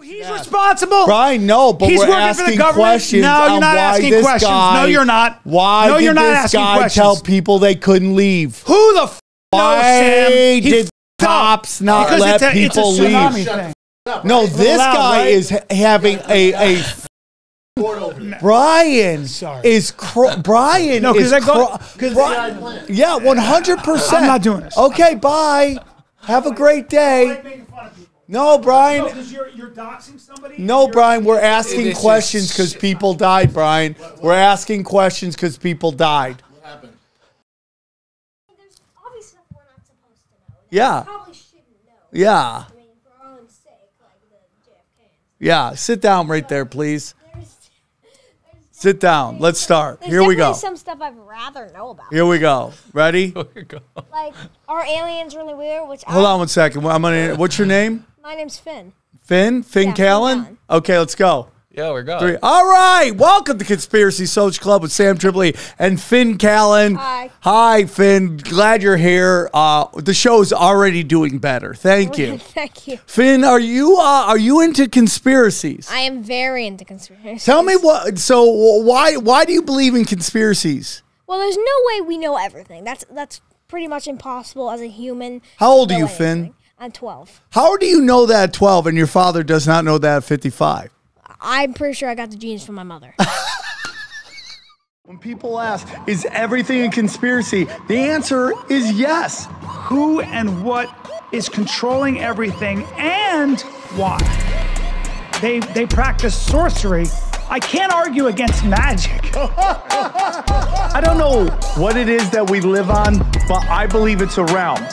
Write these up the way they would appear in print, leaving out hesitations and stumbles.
He's responsible. Bryan, no, but He's we're working for the asking government. questions. No, you're not asking questions. No, you're not. Why no, did you're not this asking guy questions. tell people they couldn't leave? Who the f knows, Sam? Why did cops not let people leave? Thing. No, this guy is having a Bryan is Bryan. No, because yeah, 100%. I'm not doing this. Okay, bye. Have a great day. No, Bryan. No, because you're doxing somebody. No, Bryan. We're asking questions because people died, Bryan. We're asking questions because people died. What happened? There's obvious stuff we're not supposed to know. Yeah. Probably shouldn't know. Yeah. I mean, for our own sake, like the JFK. Yeah. Sit down right there, please. There's Sit down. Let's start. There's Here we go. some stuff I'd rather know about. Here we go. Ready? Like, are aliens really weird? Which Hold on one second. What's your name? My name's Finn. Finn? Finn Yeah, Callen? Finn Callen. Okay, let's go. Yeah, we're going. 3. All right. Welcome to Conspiracy Social Club with Sam Tripoli and Finn Callen. Hi. Hi, Finn. Glad you're here. The show is already doing better. Thank you. Thank you. Finn, are you into conspiracies? I am very into conspiracies. Tell me what. So why do you believe in conspiracies? Well, there's no way we know everything. That's pretty much impossible as a human. How old to are know you, Finn? anything. I'm 12. How do you know that at 12 and your father does not know that at 55? I'm pretty sure I got the genes from my mother. When people ask, is everything a conspiracy? The answer is yes. Who and what is controlling everything and why? They practice sorcery. I can't argue against magic. I don't know what it is that we live on, but I believe it's a realm.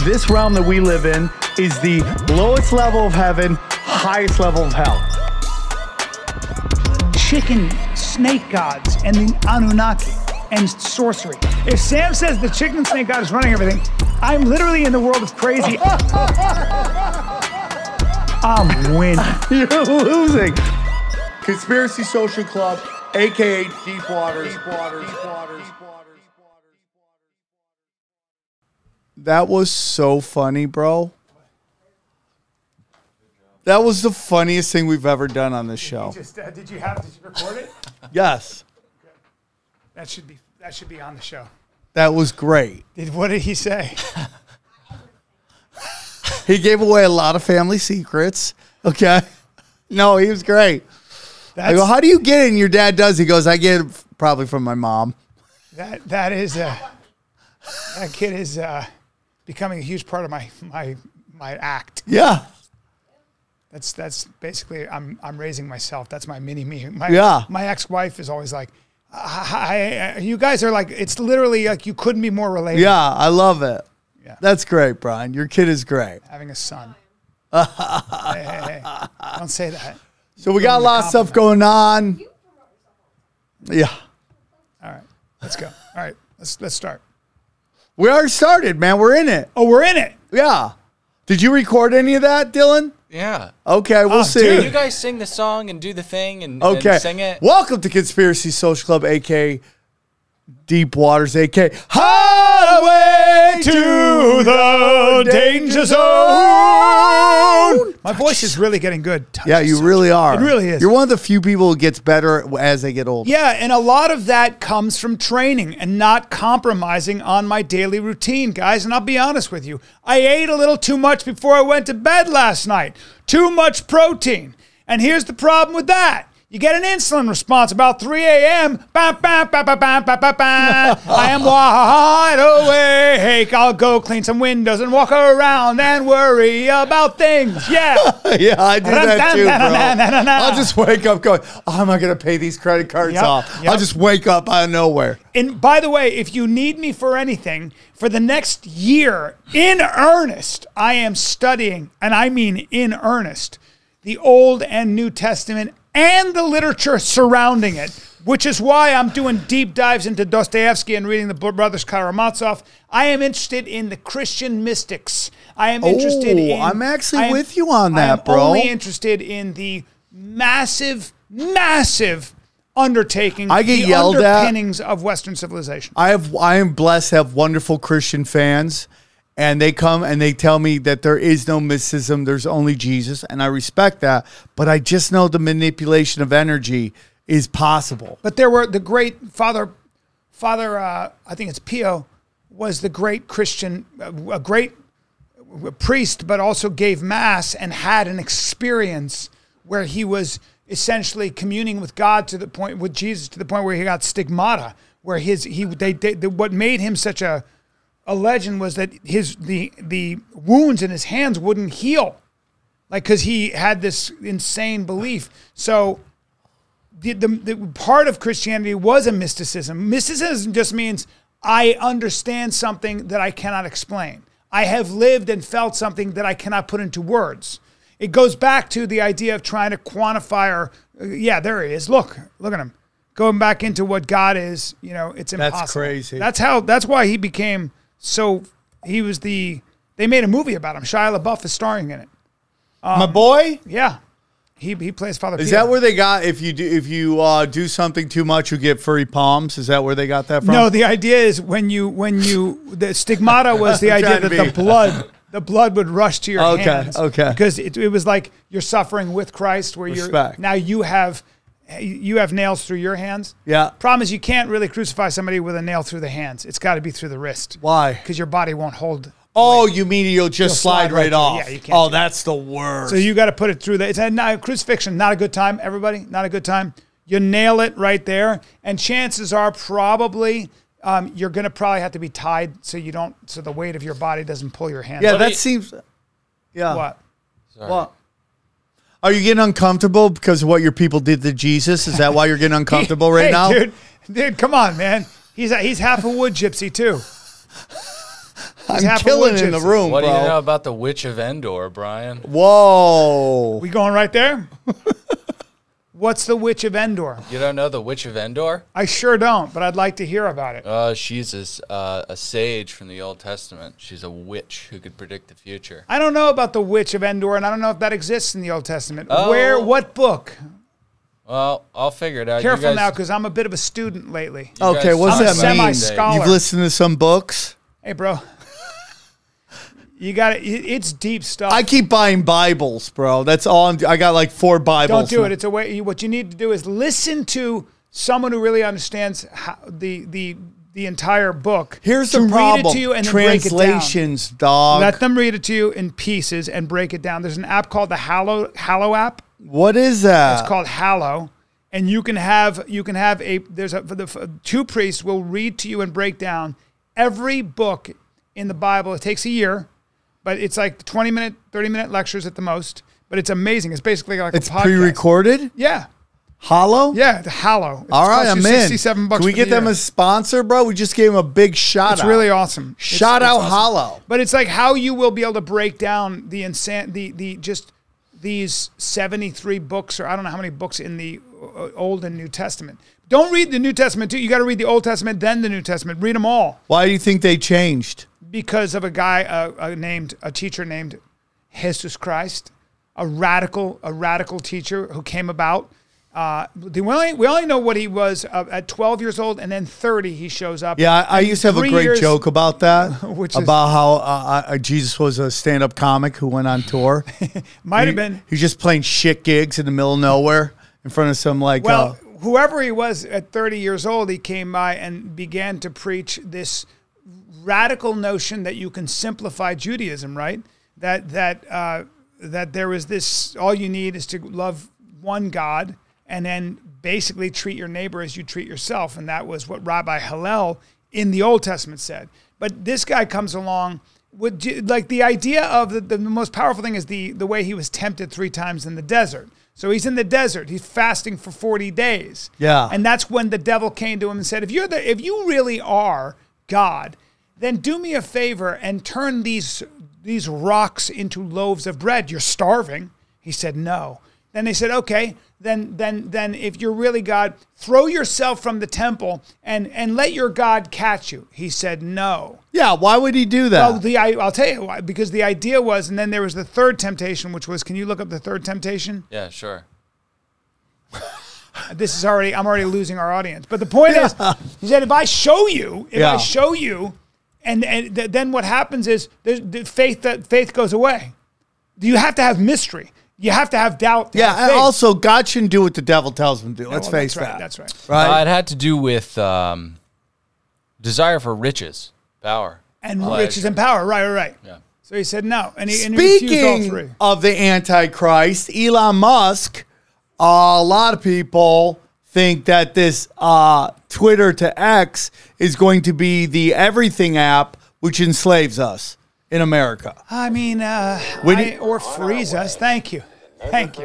This realm that we live in is the lowest level of heaven, highest level of hell. Chicken snake gods and the Anunnaki and sorcery. If Sam says the chicken and snake god is running everything, I'm literally in the world of crazy. I'm winning. You're losing. Conspiracy Social Club, a.k.a. Deep Waters. That was so funny, bro. That was the funniest thing we've ever done on this show. Did you record it? Yes. That should be on the show. That was great. What did he say? He gave away a lot of family secrets. Okay. No, he was great. I go, how do you get it? And your dad does. He goes, I get it probably from my mom. That kid is becoming a huge part of my act. Yeah. That's basically I'm raising myself. That's my mini me. My ex-wife is always like, you guys are like, it's literally like you couldn't be more related. Yeah, I love it. Yeah. That's great, Bryan. Your kid is great. Having a son. hey, don't say that. So we got a lot of stuff going on. Yeah. All right, let's go. All right, let's start. We already started, man. We're in it. Oh, we're in it. Yeah. Did you record any of that, Dylan? Yeah. Okay, we'll see. Dude, you guys sing the song and do the thing and sing it. Welcome to Conspiracy Social Club, a.k.a. Deep Waters, a.k.a. Highway to the Danger Zone. My voice is really getting good. Yeah, you really are. It really is. You're one of the few people who gets better as they get older. Yeah, and a lot of that comes from training and not compromising on my daily routine, guys. And I'll be honest with you, I ate a little too much before I went to bed last night. Too much protein. And here's the problem with that. You get an insulin response about 3 a.m. I am wide awake. I'll go clean some windows and walk around and worry about things. Yeah. Yeah, I do that too, bro. I'll just wake up going, how am I going to pay these credit cards off? I'll just wake up out of nowhere. And by the way, if you need me for anything, for the next year, in earnest, I am studying, and I mean in earnest, the Old and New Testament and the literature surrounding it, which is why I'm doing deep dives into Dostoevsky and reading the Brothers Karamazov. I am interested in the Christian mystics. I am interested in... I'm actually with you on that, bro. I'm only interested in the massive, massive undertaking, I get the yelled underpinnings of Western civilization. I am blessed to have wonderful Christian fans. And they come and they tell me that there is no mysticism, there's only Jesus, and I respect that. But I just know the manipulation of energy is possible. But there were the great Father, I think it's Pio, was the great Christian, a great priest, but also gave mass and had an experience where he was essentially communing with God to the point, with Jesus to the point where he got stigmata, where what made him such a legend was that the wounds in his hands wouldn't heal, like, because he had this insane belief. So the part of Christianity was a mysticism. Mysticism just means I understand something that I cannot explain. I have lived and felt something that I cannot put into words. It goes back to the idea of trying to quantify or, yeah, there he is. Look at him. Going back into what God is, it's impossible. That's crazy. That's why he became they made a movie about him. Shia LaBeouf is starring in it. My boy? Yeah. He plays Father Peter. Is that where they got, if you do something too much, you get furry palms? Is that where they got that from? No, the idea is the stigmata was the idea that the blood would rush to your hands. Okay. Because it was like you're suffering with Christ, where now you have nails through your hands. Yeah. Problem is you can't really crucify somebody with a nail through the hands. It's got to be through the wrist. Why? Because your body won't hold. Oh, you mean you'll slide right off? Yeah, you can't. That's the worst. So you got to put it through it's a crucifixion. Not a good time, everybody. Not a good time. You nail it right there, and chances are probably you're going to probably have to be tied so the weight of your body doesn't pull your hands. Yeah, seems. Yeah. What? Sorry. What? Are you getting uncomfortable because of what your people did to Jesus? Is that why you're getting uncomfortable right now? Dude, come on, man. He's half a wood gypsy too. I'm killing in the room, What bro. do you know about the Witch of Endor, Brian? Whoa. We going right there? What's the Witch of Endor? You don't know the Witch of Endor? I sure don't, but I'd like to hear about it. She's a sage from the Old Testament. She's a witch who could predict the future. I don't know about the Witch of Endor, and I don't know if that exists in the Old Testament. Oh. What book? Well, I'll figure it out. Careful now, because I'm a bit of a student lately. Okay, what's I'm a that mean? semi-scholar. You've listened to some books? Hey, bro. You got it. It's deep stuff. I keep buying Bibles, bro. That's all. I got like 4 Bibles. Don't do it. It's a way. What you need to do is listen to someone who really understands the entire book. Here's the problem. Read it to you and translations, then break it down. dog. Let them read it to you in pieces and break it down. There's an app called the Hallow app. What is that? It's called Hallow, and you can have two priests will read to you and break down every book in the Bible. It takes a year. But it's like 20-minute, 30-minute lectures at the most. But it's amazing. It's basically like a podcast. Pre-recorded? Yeah. Hollow? Yeah, the Hallow. All right, I'm in. $67 Can we get them a sponsor, bro? We just gave them a big shout out. It's really awesome. Shout out awesome. Hollow. But it's like how you will be able to break down these 73 books, or I don't know how many books in the Old and New Testament. Don't read the New Testament too. You got to read the Old Testament, then the New Testament. Read them all. Why do you think they changed? Because of a guy, a teacher named Jesus Christ, a radical teacher who came about. We only know what he was at 12 years old, and then 30 he shows up. Yeah, I used to have a great joke about that, about how Jesus was a stand-up comic who went on tour. Might have been. He's just playing shit gigs in the middle of nowhere in front of some like. Well, whoever he was at 30 years old, he came by and began to preach this radical notion that you can simplify Judaism, right? That there was this, all you need is to love one God and then basically treat your neighbor as you treat yourself. And that was what Rabbi Hillel in the Old Testament said. But this guy comes along with, like, the idea of the most powerful thing is the way he was tempted 3 times in the desert. So he's in the desert. He's fasting for 40 days. Yeah. And that's when the devil came to him and said, if you really are God, then do me a favor and turn these rocks into loaves of bread. You're starving. He said, no. Then they said, okay, then if you're really God, throw yourself from the temple and let your God catch you. He said, no. Yeah, why would he do that? Well, I'll tell you why. Because the idea was, and then there was the third temptation, which was, can you look up the third temptation? Yeah, sure. I'm already losing our audience. But the point is, he said, if I show you, then what happens is the faith goes away. You have to have mystery. You have to have doubt. Yeah, and also God shouldn't do what the devil tells him to do. Let's face that's that. Right, that's right. Right? It had to do with desire for riches, power. And riches and power. Right. Yeah. So he said no. And he refused all three. Speaking of the Antichrist, Elon Musk, a lot of people think that this Twitter to X is going to be the everything app which enslaves us in America. I mean, or freeze us. Thank you that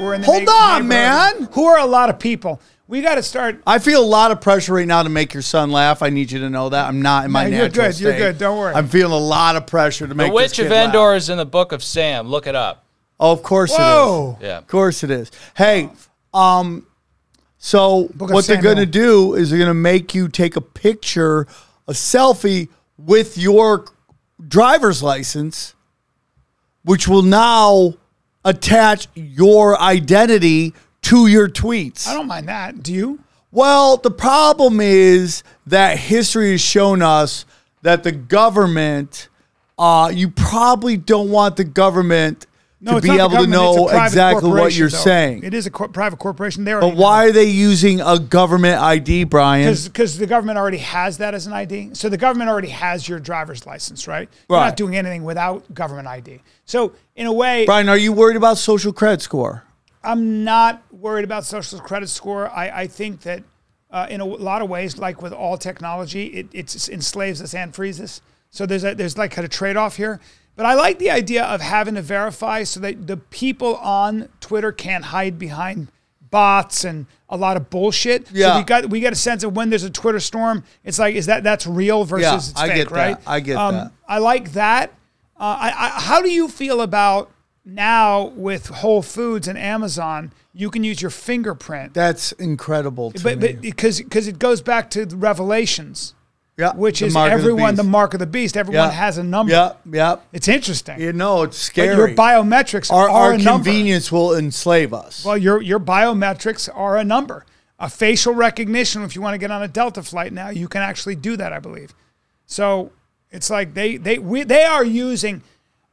we're in the Hold on, man. Who are a lot of people? We got to start. I feel a lot of pressure right now to make your son laugh. I need you to know that. I'm not in my natural state. You're good. Don't worry. I'm feeling a lot of pressure to make The Witch this kid of Endor laugh. is in the book of Sam. Look it up. Oh, of course it is. Yeah. Of course it is. Hey, so what they're going to do is they're going to make you take a picture, a selfie with your driver's license, which will now attach your identity to your tweets. I don't mind that. Do you? Well, the problem is that history has shown us that the government, you probably don't want the government to be able to know exactly what you're saying. It is a private corporation. But why are they using a government ID, Brian? Because the government already has that as an ID. So the government already has your driver's license, right? You're not doing anything without government ID. So in a way, Brian, are you worried about social credit score? I'm not worried about social credit score. I think that in a lot of ways, like with all technology, it enslaves us and frees us. So there's like kind of trade-off here. But I like the idea of having to verify so that the people on Twitter can't hide behind bots and a lot of bullshit. Yeah. So we got a sense of when there's a Twitter storm, it's like, that's real versus it's fake, right? I get that. I like that. How do you feel about now with Whole Foods and Amazon, you can use your fingerprint? That's incredible to me. But because it goes back to the Revelations. Yeah, which is everyone the mark of the beast. Everyone has a number. Yep. It's interesting. You know, it's scary. But your biometrics are our a number. convenience will enslave us. Well, your biometrics are a number. A facial recognition, if you want to get on a Delta flight now, you can actually do that, I believe. So it's like they are using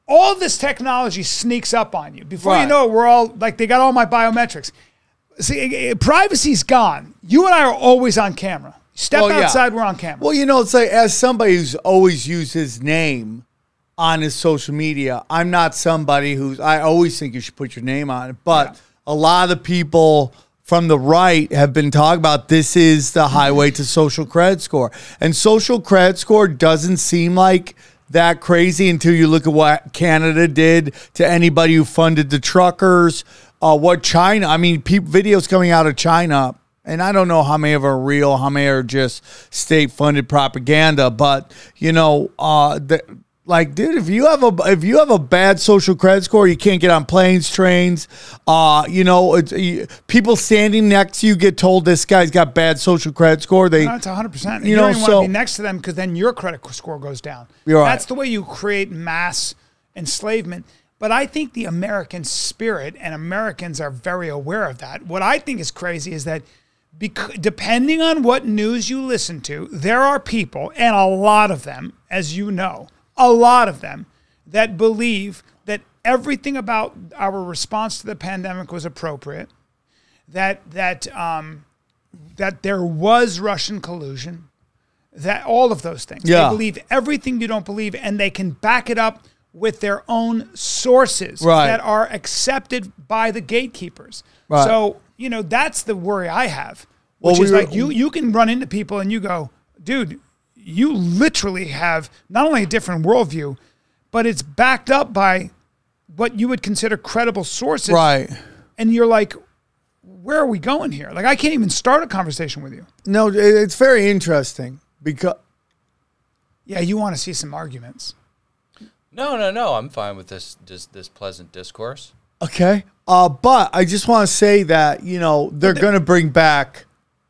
all this technology sneaks up on you. Before you know it, we're all like, they got all my biometrics. See, privacy's gone. You and I are always on camera. Step outside, we're on camera. Well, you know, it's like, as somebody who's always used his name on his social media, I'm not somebody I always think you should put your name on it. But a lot of people from the right have been talking about this is the highway to social credit score. And social credit score doesn't seem like that crazy until you look at what Canada did to anybody who funded the truckers, what China, I mean, videos coming out of China. And I don't know how many of them are real, how many are just state-funded propaganda. But you know, like, dude, if you have a bad social credit score, you can't get on planes, trains. You know, people standing next to you get told this guy's got bad social credit score. That's 100%. You don't even want to be next to them because then your credit score goes down. You're right. That's the way you create mass enslavement. But I think the American spirit and Americans are very aware of that. What I think is crazy is that, depending on what news you listen to, there are people, and a lot of them, as you know, a lot of them, that believe that everything about our response to the pandemic was appropriate, that there was Russian collusion, that all of those things. Yeah. They believe everything you don't believe, and they can back it up with their own sources that are accepted by the gatekeepers. Right. So, you know, that's the worry I have, which is like you can run into people and you go, dude, you literally have not only a different worldview, but it's backed up by what you would consider credible sources. Right. And you're like, where are we going here? Like, I can't even start a conversation with you. No, it's very interesting because... Yeah, you want to see some arguments. No. I'm fine with this pleasant discourse. Okay. But I just want to say that, you know, they're going to bring back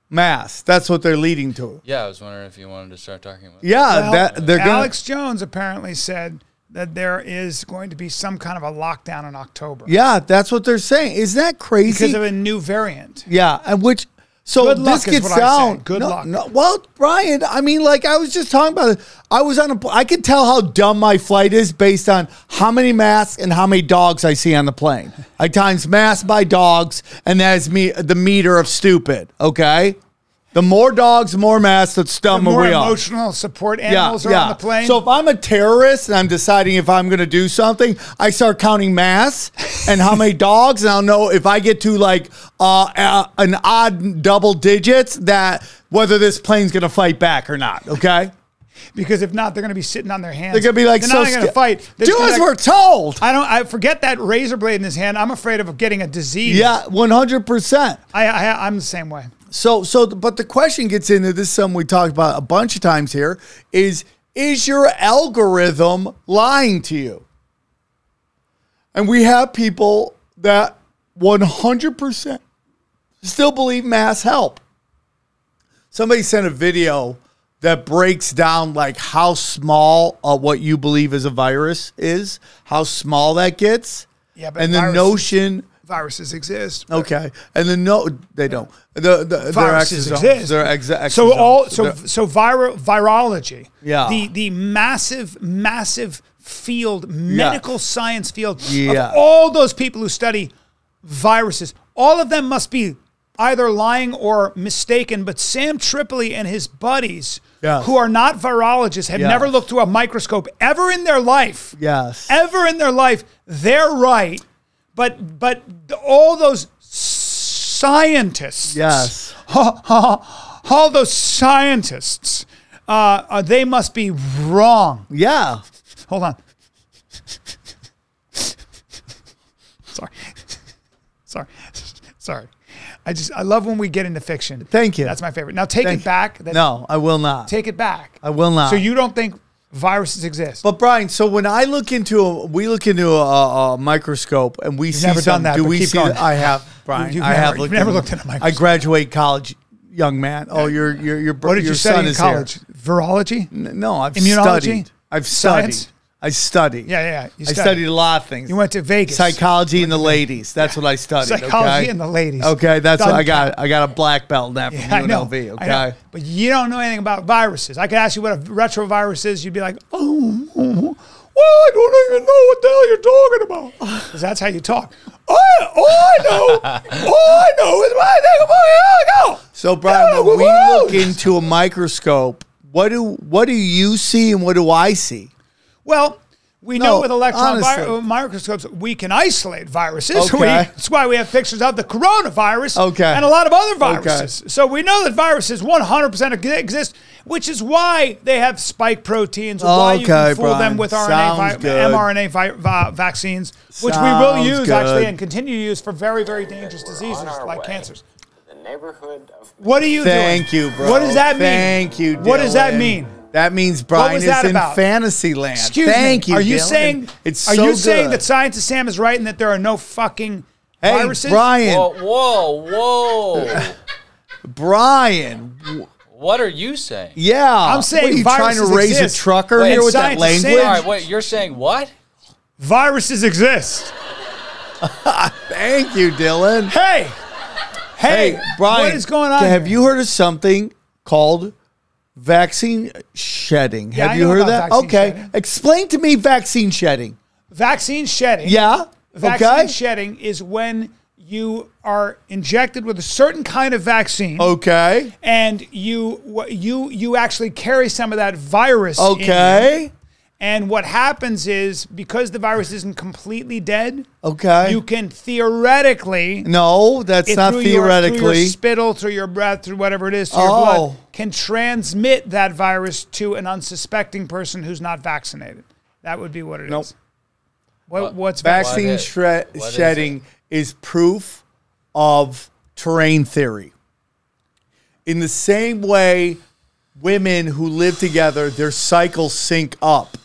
masks. That's what they're leading to. Yeah, I was wondering if you wanted to start talking about Yeah, well, Alex Jones apparently said that there is going to be some kind of a lockdown in October. Yeah, that's what they're saying. Isn't that crazy? Because of a new variant. Yeah, and which So Good luck this is gets what I down. say. Good luck. Well, Brian, I mean, like I was just talking about it. I could tell how dumb my flight is based on how many masks and how many dogs I see on the plane. I times masks by dogs, and that is the meter of stupid. Okay, the more dogs, the more masks, the dumber more we are. emotional support animals are on the plane. So if I'm a terrorist and I'm deciding if I'm going to do something, I start counting masks and how many dogs, and I'll know if I get to like an odd double digits that whether this plane's going to fight back or not. Okay. Because if not, they're going to be sitting on their hands. They're going to be like, they're so not going to fight. They're do just as gonna- we're told. I forget that razor blade in his hand. I'm afraid of getting a disease. Yeah, 100%. I'm the same way. But the question gets into this. Something we talked about a bunch of times here is your algorithm lying to you? And we have people that 100% still believe masks help. Somebody sent a video that breaks down like how small what you believe is a virus is, how small that gets. Yeah, but and the notion viruses exist. but Okay, and they don't. Viruses exist. They're Virology. Yeah. The massive field, medical science field Yeah. of all those people who study viruses, all of them must be either lying or mistaken. But Sam Tripoli and his buddies, Yes. who are not virologists, have Yes. never looked through a microscope ever in their life. Yes. Ever in their life, they're right. But all those scientists, Yes. all those scientists, they must be wrong. Yeah. Hold on. Sorry. I love when we get into fiction. Thank you. That's my favorite. Now take Thank it back. No, I will not. Take it back. I will not. So you don't think viruses exist? But Brian, so when we look into a microscope and we see never done something, that, do but we keep see going. that? I have, Brian. You've I have you've never looked in a I microscope. graduate college, young man. Oh, your What did your you study son in is college? here. Virology? No, I've Immunology? studied. I've studied. Science? I studied. Yeah. You I studied a lot of things. You went to Vegas. Psychology and the ladies. That's what I studied. Psychology okay? and the ladies. Okay, that's what I Done. got. I got a black belt in that from I know. UNLV. Okay. I know. But you don't know anything about viruses. I could ask you what a retrovirus is. You'd be like, well, I don't even know what the hell you're talking about. Because that's how you talk. All I know is what I think about it. So, Brian, when we look into a microscope, what do you see and what do I see? Well, we No, know with electron honestly. microscopes, we can isolate viruses. Okay. That's why we have pictures of the coronavirus Okay. and a lot of other viruses. So we know that viruses 100% exist, which is why they have spike proteins, why you Okay, can fool them Brian. with Sounds good. mRNA vaccines, which we will Sounds use good. actually and continue to use for very, very dangerous diseases like cancers. The neighborhood of What are you Thank doing? you, bro. What does that mean? Thank you, What does that Dylan. mean? That means Brian was is that in about? fantasy land. Excuse Thank me. you, Are you Dylan. saying? It's Are so you saying good. that Scientist Sam is right and that there are no fucking Hey, viruses? Brian. Whoa. Brian. What are you saying? Yeah. I'm saying what, are you trying to viruses raise exist. a trucker Wait, here with that Scientist Sam- language? All right, wait, you're saying what? Viruses exist. Thank you, Dylan. Hey, Brian. what is going on? Have here? you heard of something called vaccine shedding? Yeah, Have I you know heard of about that? vaccine Okay. shedding. Explain to me vaccine shedding. Vaccine shedding? Yeah. Vaccine Okay. shedding is when you are injected with a certain kind of vaccine, Okay. and you actually carry some of that virus. in you. Okay. And what happens is, because the virus isn't completely dead, Okay. you can theoretically, No, that's not through theoretically. your spittle, through your breath, through whatever it is, to your Oh. blood, can transmit that virus to an unsuspecting person who's not vaccinated. That would be what it is. Nope. What's Vaccine What is- what is shedding is proof of terrain theory. In the same way, women who live together, their cycles sync up.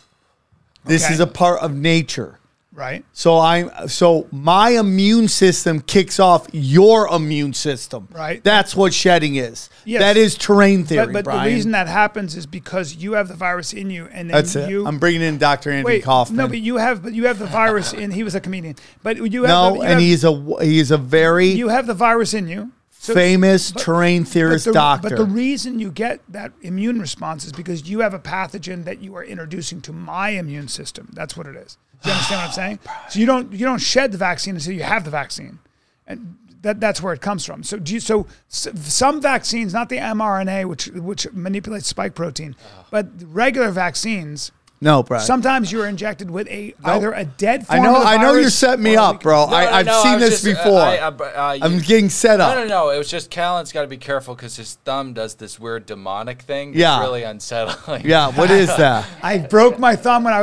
This Okay. is a part of nature. right? So my immune system kicks off your immune system. Right. That's what shedding is. Yes. That is terrain theory, But Brian. the reason that happens is because you have the virus in you, and then That's it. you. I'm bringing in Dr. Andy Wait, Kaufman. no, but you have the virus in. He was a comedian, but you have No, you and have, he is a very you have the virus in you. famous terrain theorist doctor. But the reason you get that immune response is because you have a pathogen that you are introducing to my immune system. That's what it is. Do you understand what I'm saying? So you don't shed the vaccine until you have the vaccine, and that's where it comes from. So some vaccines, not the mRNA, which manipulates spike protein, but regular vaccines. No, Bryan. Sometimes you're injected with either a dead form of the I know virus you're setting me up, bro. I've seen this before. I'm getting set up. No. It was just Callen's got to be careful because his thumb does this weird demonic thing. Yeah. It's really unsettling. Yeah, what is that? I broke my thumb when I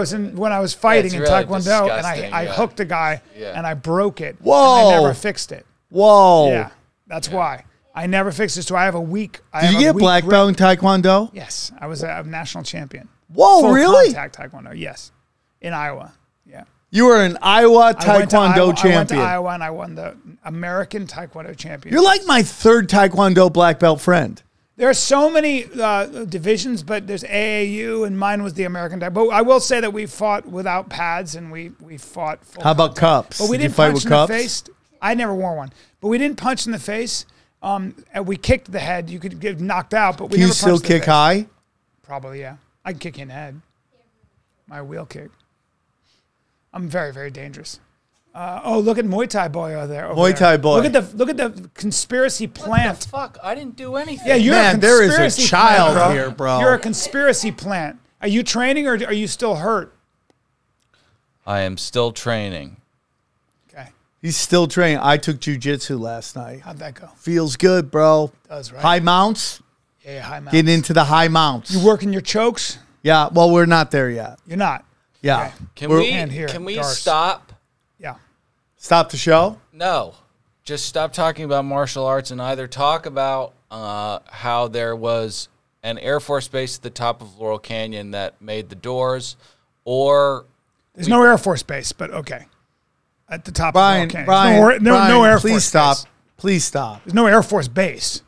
was fighting in really Taekwondo, and disgusting, I hooked a guy and I broke it. Whoa. And I never fixed it. Whoa. Yeah, that's why. I never fixed it, so I have a weak. Did you get black belt in Taekwondo? Yes, I was a national champion. Whoa, Full really? Contact Taekwondo, yes, in Iowa. Yeah, you were an Iowa Taekwondo champion. I went to Iowa and I won the American Taekwondo champion. You're like my third Taekwondo black belt friend. There are so many divisions, but there's AAU, and mine was the American Taekwondo. But I will say that we fought without pads, and we fought full How about contact. cups? But we Did you didn't fight punch with in cups? the face. I never wore one, but we didn't punch in the face. And we kicked the head. You could get knocked out, but we Can you never still punched the kick face. high? Probably, yeah. I can kick you in the head. My wheel kick. I'm very, very dangerous. Look at Muay Thai boy over there. Muay Thai boy. Look at the conspiracy plant. Fuck! I didn't do anything. Yeah, you're Man, a there is a conspiracy child plant, here, bro. You're a conspiracy plant. Are you training or are you still hurt? I am still training. Okay. He's still training. I took jujitsu last night. How'd that go? Feels good, bro. Does, right? High mounts. Yeah, high mounts. Get into the high mounts. You working your chokes? Yeah, well, we're not there yet. You're not. Yeah. Okay. Can We're- we? And here, Can we Darce. stop? Yeah. Stop the show? No, just stop talking about martial arts and either talk about how there was an Air Force base at the top of Laurel Canyon that made the doors, or There's no Air Force base, but okay. At the top Bryan, of Laurel Canyon. Bryan, no Bryan, Air please Force stop. base. Please stop. There's no Air Force base.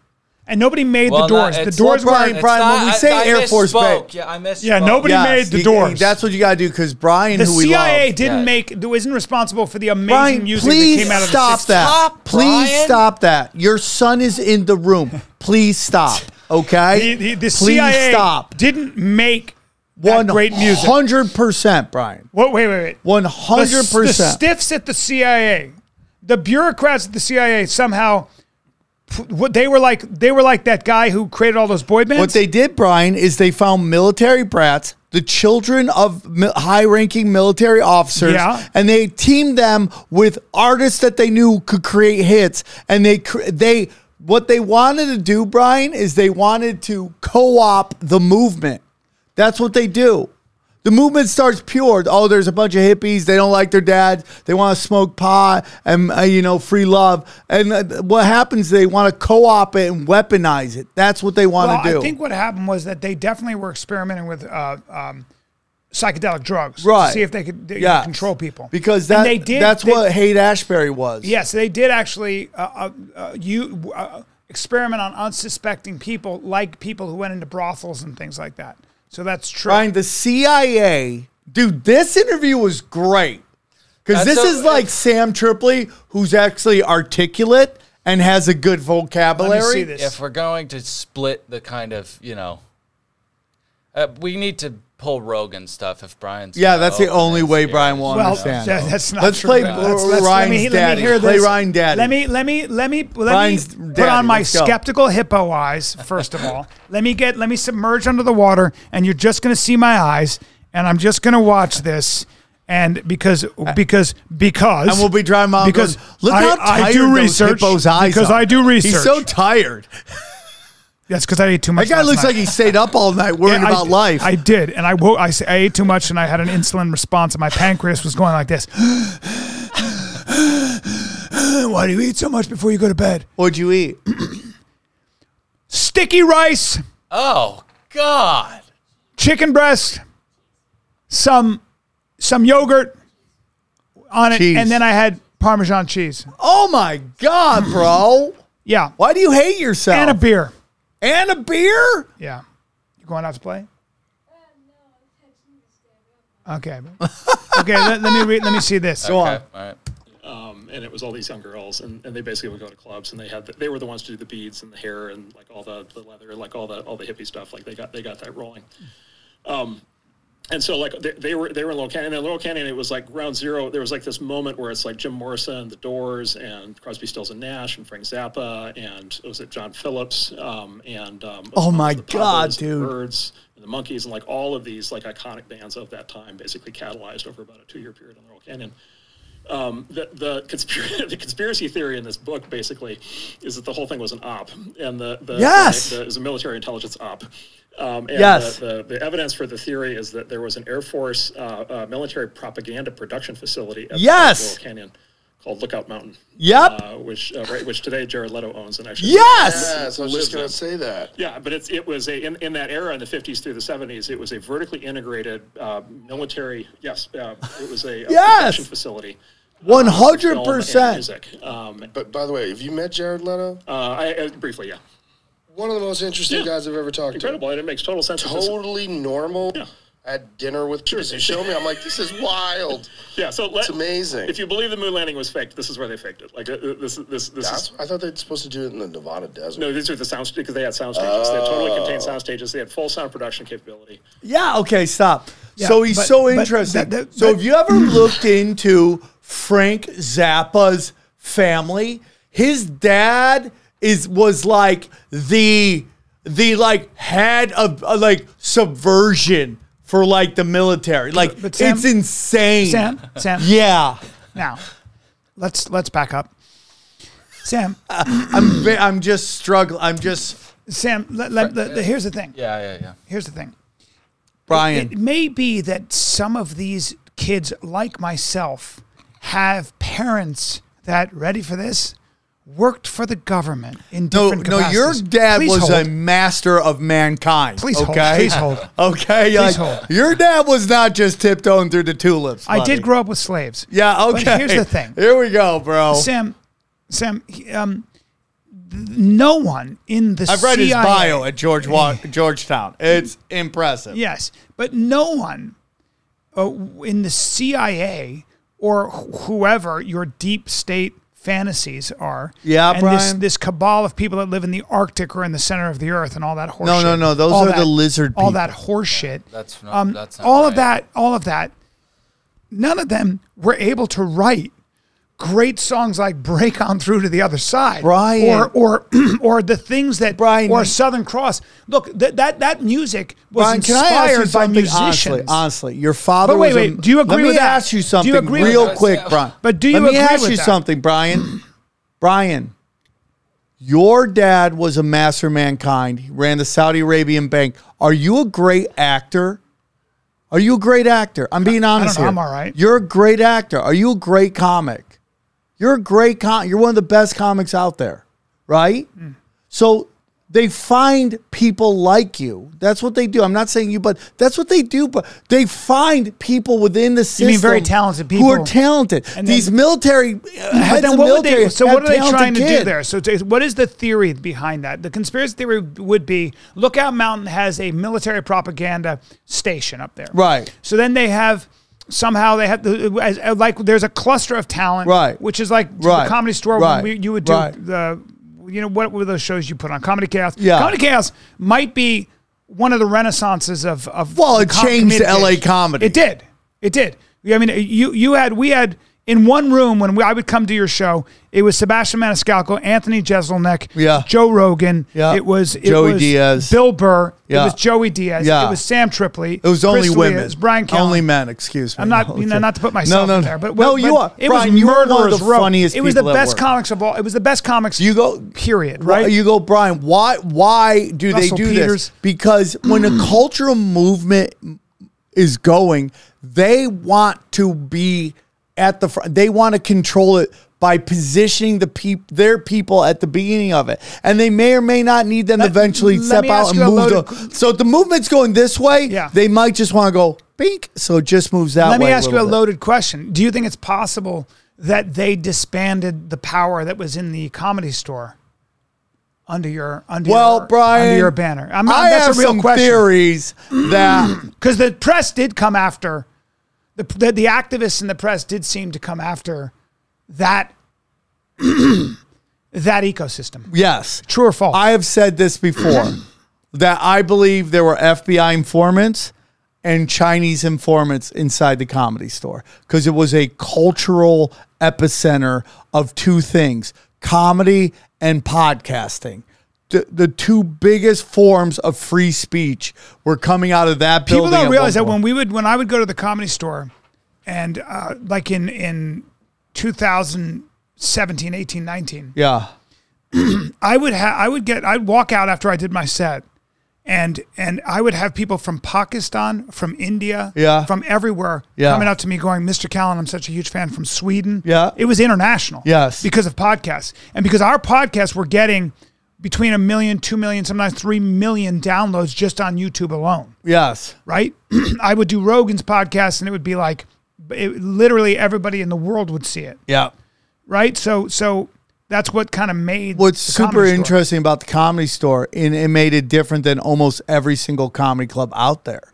And nobody made Well, the doors. no, The it's- doors well, were... Bryan, when we say Air Force misspoke. Base. Yeah, I misspoke. Yeah, nobody made the doors. That's what you got to do because Bryan, The who we CIA love. didn't Yeah. make... Isn't responsible for the amazing Bryan, music please that came out of stop the 60s. that. Stop, Please Bryan. stop that. Your son is in the room. Please stop. Okay? The Please CIA stop. didn't make that great music. 100%, Bryan. What? Wait. 100%. The stiffs at the CIA, the bureaucrats at the CIA somehow... They were like that guy who created all those boy bands. What they did, Bryan, is they found military brats, the children of high-ranking military officers, Yeah. and they teamed them with artists that they knew could create hits. And what they wanted to do, Bryan, is they wanted to co-opt the movement. That's what they do. The movement starts pure. Oh, there's a bunch of hippies. They don't like their dads. They want to smoke pot and, free love. And what happens, they want to co-op it and weaponize it. That's what they want to do. I think what happened was that they definitely were experimenting with psychedelic drugs Right. to see if they could Yes. control people. Because And they did, that's what Haight-Ashbury was. Yes, they did actually experiment on unsuspecting people, like people who went into brothels and things like that. So that's true. Bryan, the CIA, dude, this interview was great. Because this is like Sam Tripoli, who's actually articulate and has a good vocabulary. Let me see this. If we're going to split the kind of, we need to pull Rogan stuff if Bryan's. Yeah, gonna that's the open only this way here. Bryan will Well, understand. that's not Let's true. play Let's- Ryan's daddy. hear Play this. Ryan daddy. Let me Ryan's put daddy. on my Let's go. skeptical hippo eyes first of all. Let me submerge under the water, and you're just going to see my eyes, and I'm just going to watch this. And because and we'll be driving around because going, look how tired I do those research hippo's eyes because are. I do research. He's so tired. That's because I ate too much. That guy last looks night. like he stayed up all night worrying about life. I did, and I ate too much, and I had an insulin response, and my pancreas was going like this. Why do you eat so much before you go to bed? What'd you eat? Sticky rice, Oh God! chicken breast, some yogurt on it, Cheese. and then I had Parmesan cheese. Oh my God, bro. Yeah, Why do you hate yourself? and a beer. And a beer? Yeah, you going out to play? Okay. Okay. Let me see this. Go on. All right. and it was all these young girls, and they basically would go to clubs, and they were the ones to do the beads and the hair and like all the leather, like all the hippie stuff. Like they got that rolling. And so like they were in Laurel Canyon. And Laurel Canyon, it was like ground zero. There was like this moment where it's like Jim Morrison, The Doors, and Crosby, Stills and Nash, and Frank Zappa, and was it John Phillips, oh my God, the dude, Birds, and the Monkees, and like all of these like iconic bands of that time, basically catalyzed over about a 2-year period in Laurel Canyon. The conspiracy theory in this book basically is that the whole thing was an op, and it was a military intelligence op. And yes. The evidence for the theory is that there was an Air Force military propaganda production facility at Laurel Canyon called Lookout Mountain. Yep. Which today Jared Leto owns and actually. Yes. Yes, I was just going to say that. Yeah, but it was in that era in the 50s through the 70s. It was a vertically integrated military. Yes, it was a production facility. 100%. But by the way, have you met Jared Leto? I briefly, yeah. One of the most interesting guys I've ever talked Incredible, to. and it makes total sense. Totally normal. Yeah. At dinner with Chris. You showed me. I'm like, this is wild. Yeah, so it's amazing. If you believe the moon landing was faked, this is where they faked it. Like this is. I thought they were supposed to do it in the Nevada desert. No, these are the sound because they had sound stages. They had totally contained sound stages. They had full sound production capability. Yeah. Okay. Stop. Yeah, so he's so interesting. So have you ever looked into Frank Zappa's family? His dad was like the like head of like subversion for like the military. Like but Sam, it's insane. Sam. Yeah. Now, let's back up. Sam, I'm just struggling. I'm just Sam. Here's the thing. Yeah. Here's the thing. Bryan. It may be that some of these kids, like myself, have parents that, ready for this, worked for the government in different capacities. No, your dad Please was hold. a master of mankind. Please hold. Okay? Please hold. Okay? Please hold. Your dad was not just tiptoeing through the tulips, buddy. I did grow up with slaves. Yeah, okay. But here's the thing. Here we go, bro. Sam, no one in the CIA... I've read his bio at Georgetown. It's impressive. Yes, but no one in the CIA or whoever your deep state fantasies are. Yeah, and Bryan. this cabal of people that live in the Arctic or in the center of the earth and all that horse shit. No. Those are the lizard people. All that horse shit. That's not all right. of that. None of them were able to write great songs like "Break On Through to the Other Side," Bryan. or the things that Bryan, or "Southern Cross." Look, that music was Bryan, can I ask you inspired by something musicians. honestly, your father But wait, was do you agree with that? Let me ask you something Do you agree real with quick, that? Bryan. But do you Let me agree ask with you that? something, Bryan. Bryan, your dad was a master of mankind. He ran the Saudi Arabian bank. Are you a great actor? Are you a great actor? I'm being honest I don't know, here. I'm all right. You're a great actor. Are you a great comic? You're a great you're one of the best comics out there, right? So they find people like you. That's what they do. I'm not saying you, but that's what they do. But they find people within the system. You mean very talented people who are talented. And These military But heads then of what military. so what are they have trying to talented do there? So what is the theory behind that? The conspiracy theory would be Lookout Mountain has a military propaganda station up there. Right. So then they have somehow they have like there's a cluster of talent, Right. Which is like Right. the Comedy Store Right. when you would do Right. what were those shows you put on? Comedy Chaos. Yeah. Comedy Chaos might be one of the renaissances of Well, the it changed comedic LA age. comedy. It did. I mean, we had in one room when I would come to your show, it was Sebastian Maniscalco, Anthony Jeselnik, Yeah. Joe Rogan. Yeah. It was Joey Diaz. Bill Burr. Yeah. It was Joey Diaz. Yeah. It was Sam Tripoli. It was only Chris women. D'Elia, It was Bryan Callen. Only men, excuse me. I'm not, not to put myself No. in there, but No, you are. It Bryan, was you are one of murderers the row. funniest It was the people that best work. comics of all. It was the best comics. You go. Period. Right. You go, Bryan. Why do Russell they do Peters. this? Because when a cultural movement is going, they want to be at the front. They want to control it by positioning their people at the beginning of it, and they may or may not need them to eventually let step me out ask and you a move. loaded- So if the movement's going this way, Yeah. they might just want to go bink. So it just moves that way. Let me ask you a little bit. loaded question. Do you think it's possible that they disbanded the power that was in the Comedy Store under your Bryan, under your banner? I that's have a real some question. theories that Because the press did come after the activists in the press did seem to come after that that ecosystem. Yes. True or false? I have said this before, that I believe there were FBI informants and Chinese informants inside the Comedy Store because it was a cultural epicenter of two things, comedy and podcasting. The two biggest forms of free speech were coming out of that building. People don't realize that point. when I would go to the Comedy Store, and like in 2017, 18, 19, Yeah. I'd walk out after I did my set, and I would have people from Pakistan, from India, Yeah. from everywhere Yeah. coming up to me going, Mr. Callen, I'm such a huge fan, from Sweden. Yeah. It was international. Yes. Because of podcasts. And because our podcasts were getting between 1 million, 2 million, sometimes 3 million downloads just on YouTube alone. Yes. Right? I would do Rogan's podcast and it would be like, literally everybody in the world would see it. Yeah. Right? So that's what kind of made What's the super Comedy Store. interesting about the Comedy Store, and it made it different than almost every single comedy club out there,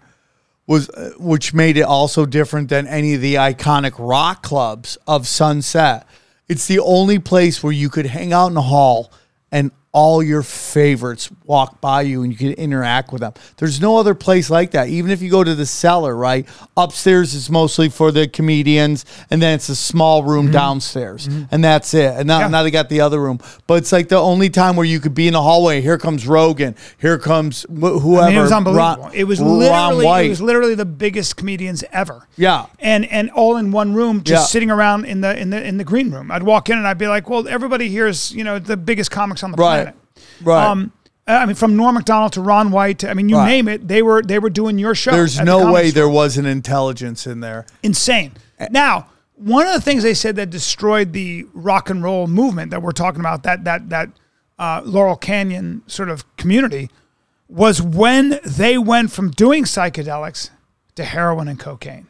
was which made it also different than any of the iconic rock clubs of Sunset. It's the only place where you could hang out in the hall and all your favorites walk by you and you can interact with them. There's no other place like that. Even if you go to the cellar, right? Upstairs is mostly for the comedians, and then it's a small room downstairs, and that's it. And now they got the other room. But it's like the only time where you could be in the hallway. Here comes Rogan. Here comes whoever. I mean, it was unbelievable. It was literally White. the biggest comedians ever. Yeah. And all in one room, just Yeah. sitting around in the green room. I'd walk in and I'd be like, well, everybody here is, the biggest comics on the planet. Right. I mean, from Norm Macdonald to Ron White, you name it, they were doing your show. There's at the no Comedy way Store. there wasn't intelligence in there. Insane. Now, one of the things they said that destroyed the rock and roll movement that we're talking about, that Laurel Canyon sort of community, was when they went from doing psychedelics to heroin and cocaine.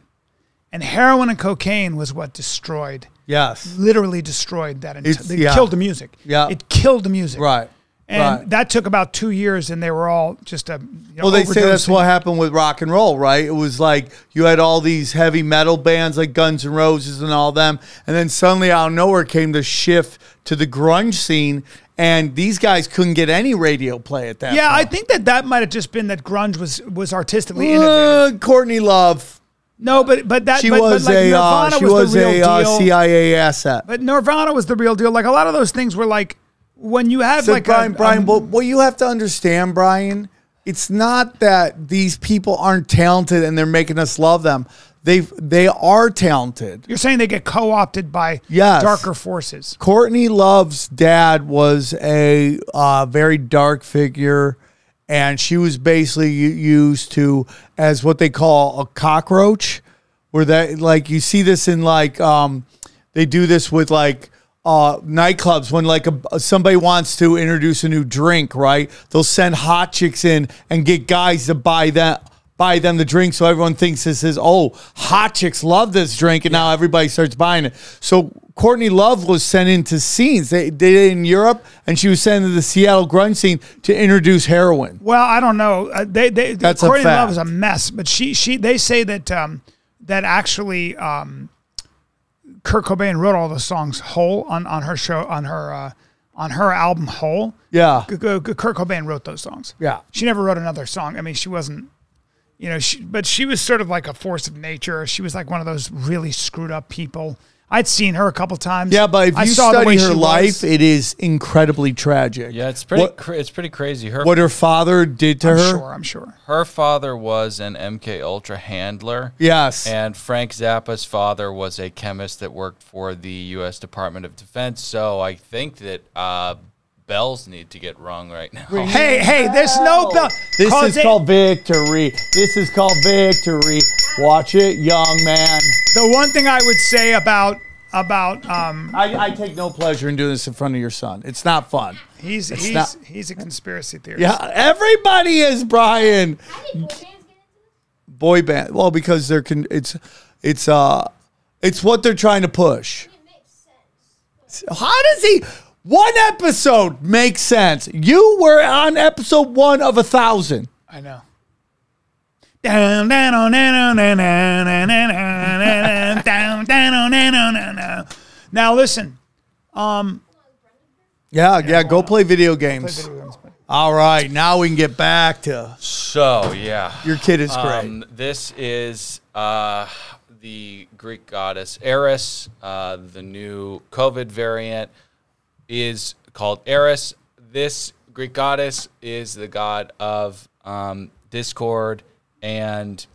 And heroin and cocaine was what destroyed, Yes. literally destroyed that. It's- It yeah. killed the music. Yeah. It killed the music. Right. And Right. that took about 2 years, and they were all just Well, they say that's overdosing. what happened with rock and roll, right? It was like you had all these heavy metal bands like Guns N' Roses and all them, and then suddenly out of nowhere came the shift to the grunge scene, and these guys couldn't get any radio play at that Yeah, I point. think that might have just been that grunge was artistically innovative. Courtney Love. No, but that She but was like a Nirvana was the real deal. CIA asset. But Nirvana was the real deal. Like a lot of those things were like when you have So like Brian, what you have to understand, Brian, it's not that these people aren't talented and they're making us love them. They are talented. you're saying they get co-opted by Yes. darker forces. Courtney Love's dad was a very dark figure, and she was basically used to as what they call a cockroach, where that like you see this in like they do this with like nightclubs when like somebody wants to introduce a new drink, right? They'll send hot chicks in and get guys to buy them the drink, so everyone thinks this is, oh, hot chicks love this drink, and now everybody starts buying it. So Courtney Love was sent into scenes. They did it in Europe, and she was sent to the Seattle grunge scene to introduce heroin. Well, I don't know. That's a Courtney fact. Love is a mess, but they say that that actually Kurt Cobain wrote all the songs Hole on her show on her album Hole. Yeah. Kurt Cobain wrote those songs. Yeah. She never wrote another song. I mean, she wasn't, but she was sort of like a force of nature. She was like one of those really screwed up people. I'd seen her a couple times. Yeah, but if I you saw the way study her she life, was. it is incredibly tragic. Yeah, it's pretty. What- It's pretty crazy. What her father did to her. I'm sure. Her father was an MK Ultra handler. Yes. And Frank Zappa's father was a chemist that worked for the U.S. Department of Defense. So I think that bells need to get rung right now. Hey, there's no bell. This Cause is called victory. This is called victory. Watch it, young man. The one thing I would say about I take no pleasure in doing this in front of your son. It's not fun. he's not- a conspiracy theorist. Yeah, everybody is, Brian. Boy band. Well, because it's what they're trying to push. How does he? One episode makes sense. You were on episode 1 of 1,000. I know. Down, down, down, down, down, down, down, down, down, down, down, down, down, down. Now listen. Yeah, go play video games. All right, now we can get back to So, yeah. your kid is great. This is the Greek goddess Eris. The new COVID variant is called Eris. This Greek goddess is the god of discord and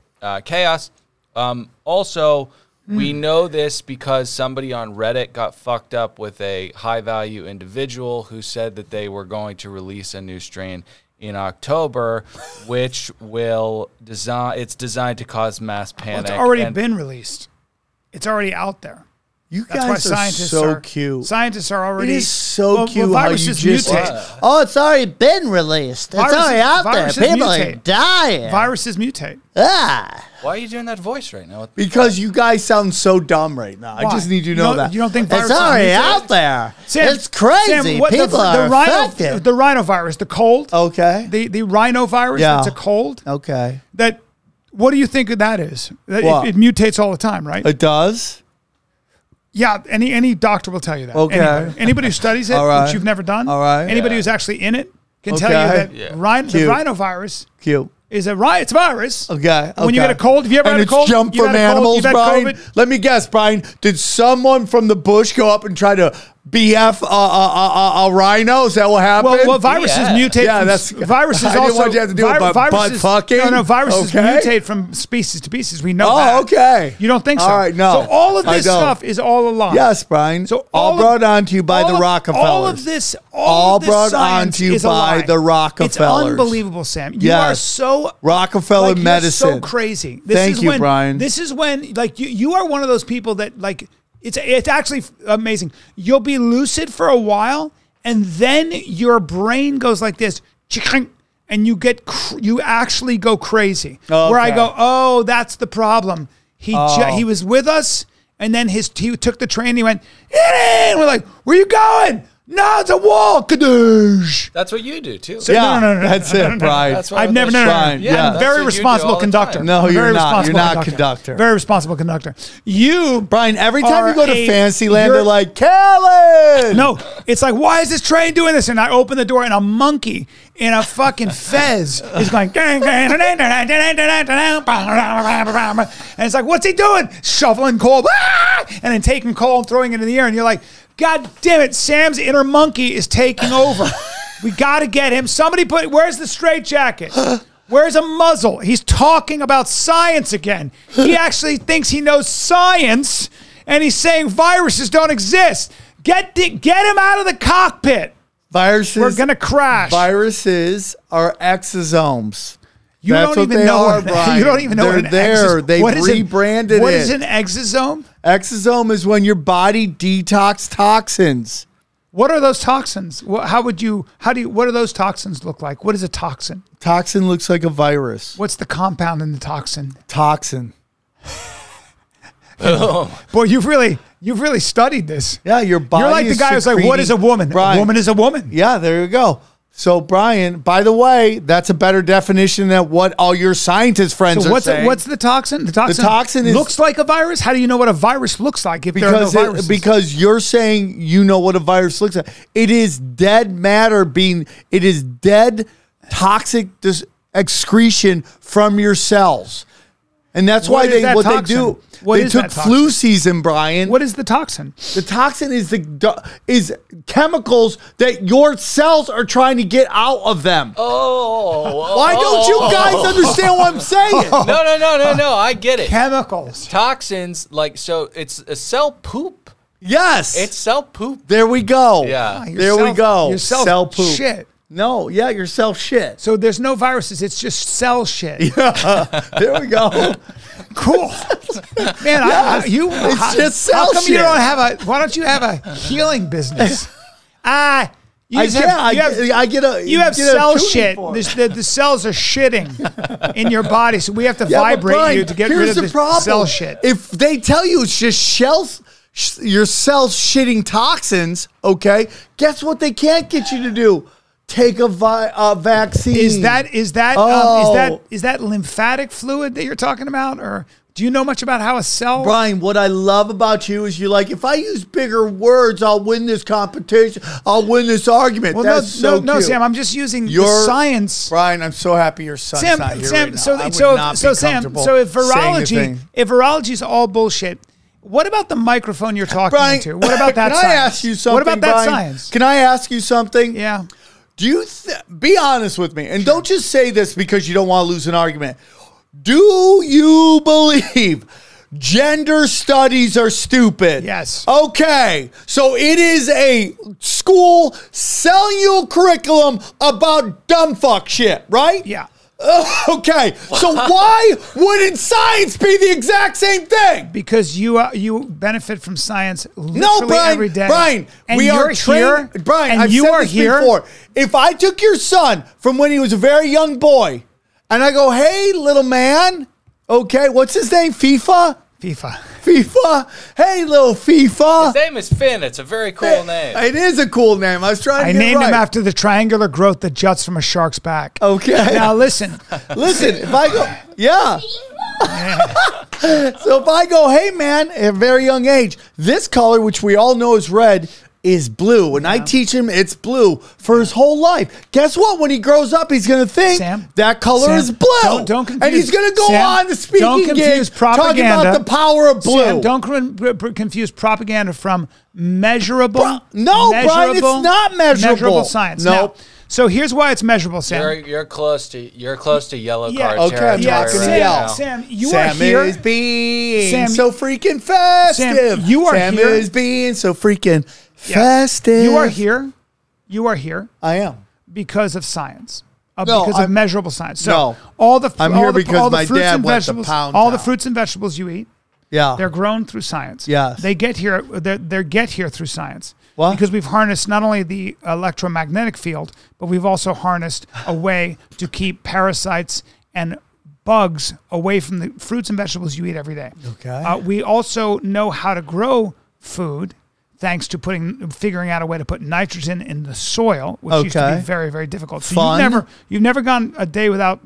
chaos. Also, we know this because somebody on Reddit got fucked up with a high-value individual who said that they were going to release a new strain in October, which will it's designed to cause mass panic. Well, it's already been released. It's already out there. You That's why guys are scientists so cute. Scientists are already. It is so cute how you viruses just. mutate. Oh, it's already been released. It's already out there. viruses People are mutate. dying. Viruses mutate. Ah. Why are you doing that voice right now? Because you guys sound so dumb right now. I Why? just need you to know that. You don't think It's viruses already mutate? out there. Sam, It's crazy. Sam, what, People are affected. the rhinovirus, the cold. Okay. The rhinovirus. Yeah. That's a cold. Okay. That. What do you think that is? That What? it mutates all the time, right? It does? Yeah, any doctor will tell you that. Okay. Anybody who studies it, All right. which you've never done. All right. Anybody who's actually in it can tell Okay. you that the Cute. rhinovirus Cute. is it's a virus. Okay. When you okay. get a cold, have you ever and had a cold? it's jump You've from had a cold, animals, you've had Brian. COVID? Let me guess, Brian. Did someone from the bush go up and try to BF a rhino? Is that what happened? Well, viruses mutate. Yeah, from, that's viruses I didn't also. want you to have to do it, but butt fucking. No, viruses Okay. mutate from species to species. We know Oh, that. okay. You don't think so? All right, no. So all of I this don't. stuff is all a lie. Yes, Brian. So all brought on to you by the Rockefellers. All of this, All of this brought science on to you is a by lie. the Rockefellers. It's unbelievable, Sam. You Yes. are so Rockefeller like, you're medicine. so crazy. This Thank is you, when, Brian. This is when, like, you are one of those people that, like, it's actually amazing. You'll be lucid for a while, and then your brain goes like this, and you actually go crazy. Where I Okay. go, oh, that's the problem. He was with us, and then he took the train. And he went, and we're like, where you going? No, it's a wall. Kadoosh. That's what you do, too. So, Yeah, no. that's it, Brian. That's what I've never, Brian, I'm yeah. a very That's what you do responsible all the conductor. time. No, I'm a you're very not. You're responsible not conductor. Very responsible conductor. You, Brian, every time you go to are Fantasyland, they're you're- like, Callen! No, it's like, why is this train doing this? And I open the door, and a monkey in a fucking fez is going, and it's like, what's he doing? Shoveling coal, and then taking coal and throwing it in the air, and you're like, God damn it, Sam's inner monkey is taking over. We got to get him. Somebody where's the straitjacket? Where's a muzzle? He's talking about science again. He actually thinks he knows science, and he's saying viruses don't exist. Get him out of the cockpit. Viruses. We're going to crash. Viruses are exosomes. You That's don't what even they know. are, What, Brian. you don't even know They're what an there. exosome. They've What is rebranded What it. is an exosome? Exosome is when your body detox toxins. What are those toxins? What do those toxins look like? What is a toxin? Toxin looks like a virus. What's the compound in the toxin? Toxin. Boy, you've really studied this. Yeah, your body. You're like the guy who's like, what is a woman? Brian, A woman is a woman. Yeah, there you go. So, Brian, by the way, that's a better definition than what all your scientist friends So are saying. what's the toxin? The toxin is- looks like a virus. How do you know what a virus looks like if there are no viruses? Because you're saying you know what a virus looks like. It is dead matter it is dead toxic excretion from your cells. And that's What why is that they toxin? do. What they is took that toxin? flu season, Brian. What is the toxin? The toxin is is chemicals that your cells are trying to get out of them. Why don't you guys understand what I'm saying? No. I get it. Chemicals. Toxins, so it's a cell poop. Yes. It's cell poop. There we go. Yeah. There we go. Your Cell poop. shit. No, yeah, your cell shit. So there's no viruses. It's just cell shit. There we go. Cool. Man, it's just cell how come shit. you don't have why don't you have a healing business? I have cell shit. The cells are shitting in your body, so we have to vibrate Brian, you to get here's rid of the cell shit. If they tell you it's just your cells shitting toxins, okay, guess what they can't get you to do? Take a vaccine. Is that lymphatic fluid that you're talking about, or Do you know much about how a cell? Bryan, what I love about you is you're like, if I use bigger words, I'll win this competition. I'll win this argument. Well, That's so no, cute. Sam. I'm just using the science. Bryan, I'm so happy your son's Sam, not here Sam. right now. So, I would so, not so, be Sam. comfortable So, if saying virology is all bullshit, what about the microphone you're talking Bryan, into? What about that? Can science? I ask you something? What about that Bryan? science? Can I ask you something? Yeah. Do you be honest with me, and don't just say this because you don't want to lose an argument. Do you believe gender studies are stupid? Yes. Okay, so it is a school selling you a curriculum about dumb fuck shit, right? Yeah. Okay, so why wouldn't science be the exact same thing? Because you benefit from science literally Bryan, every day. Bryan, and we you're are trained. here, Bryan, and I've you said are this here. before. If I took your son from when he was a very young boy, and I go, "Hey, little man, okay, what's his name? FIFA." Hey, little FIFA. His name is Finn. It's a very cool name. It is a cool name. I was trying to I get named it right. him after the triangular growth that juts from a shark's back. Okay. Now listen. Listen, if I go, yeah. So if I go, hey man, at a very young age, this color, which we all know is red, is blue. And I teach him it's blue for his whole life. Guess what? When he grows up, he's going to think that color is blue. Don't confuse. And he's going to go on the speaking gig talking about the power of blue. Sam, don't confuse propaganda from measurable. No, Bryan, it's not measurable. Measurable science. Nope. Now, so here's why it's measurable, Sam. You're close to yellow card Okay, I'm territory talking to right yell. now. Sam, you Sam are here. is being Sam, so freaking festive. Sam, you are Sam here. is being so freaking festive. You are here. You are here. I am. Because of science. No, because of measurable science. So no. all the I'm all here the, because all the my fruits dad and went to vegetables, Pound all the Town. fruits and vegetables you eat, Yeah. they're grown through science. Yes. They get here. They get here through science. What? Because we've harnessed not only the electromagnetic field, but we've also harnessed a way to keep parasites and bugs away from the fruits and vegetables you eat every day. Okay. We also know how to grow food thanks to figuring out a way to put nitrogen in the soil, which used to Okay. be very, very difficult. So Fun. you've never gone a day without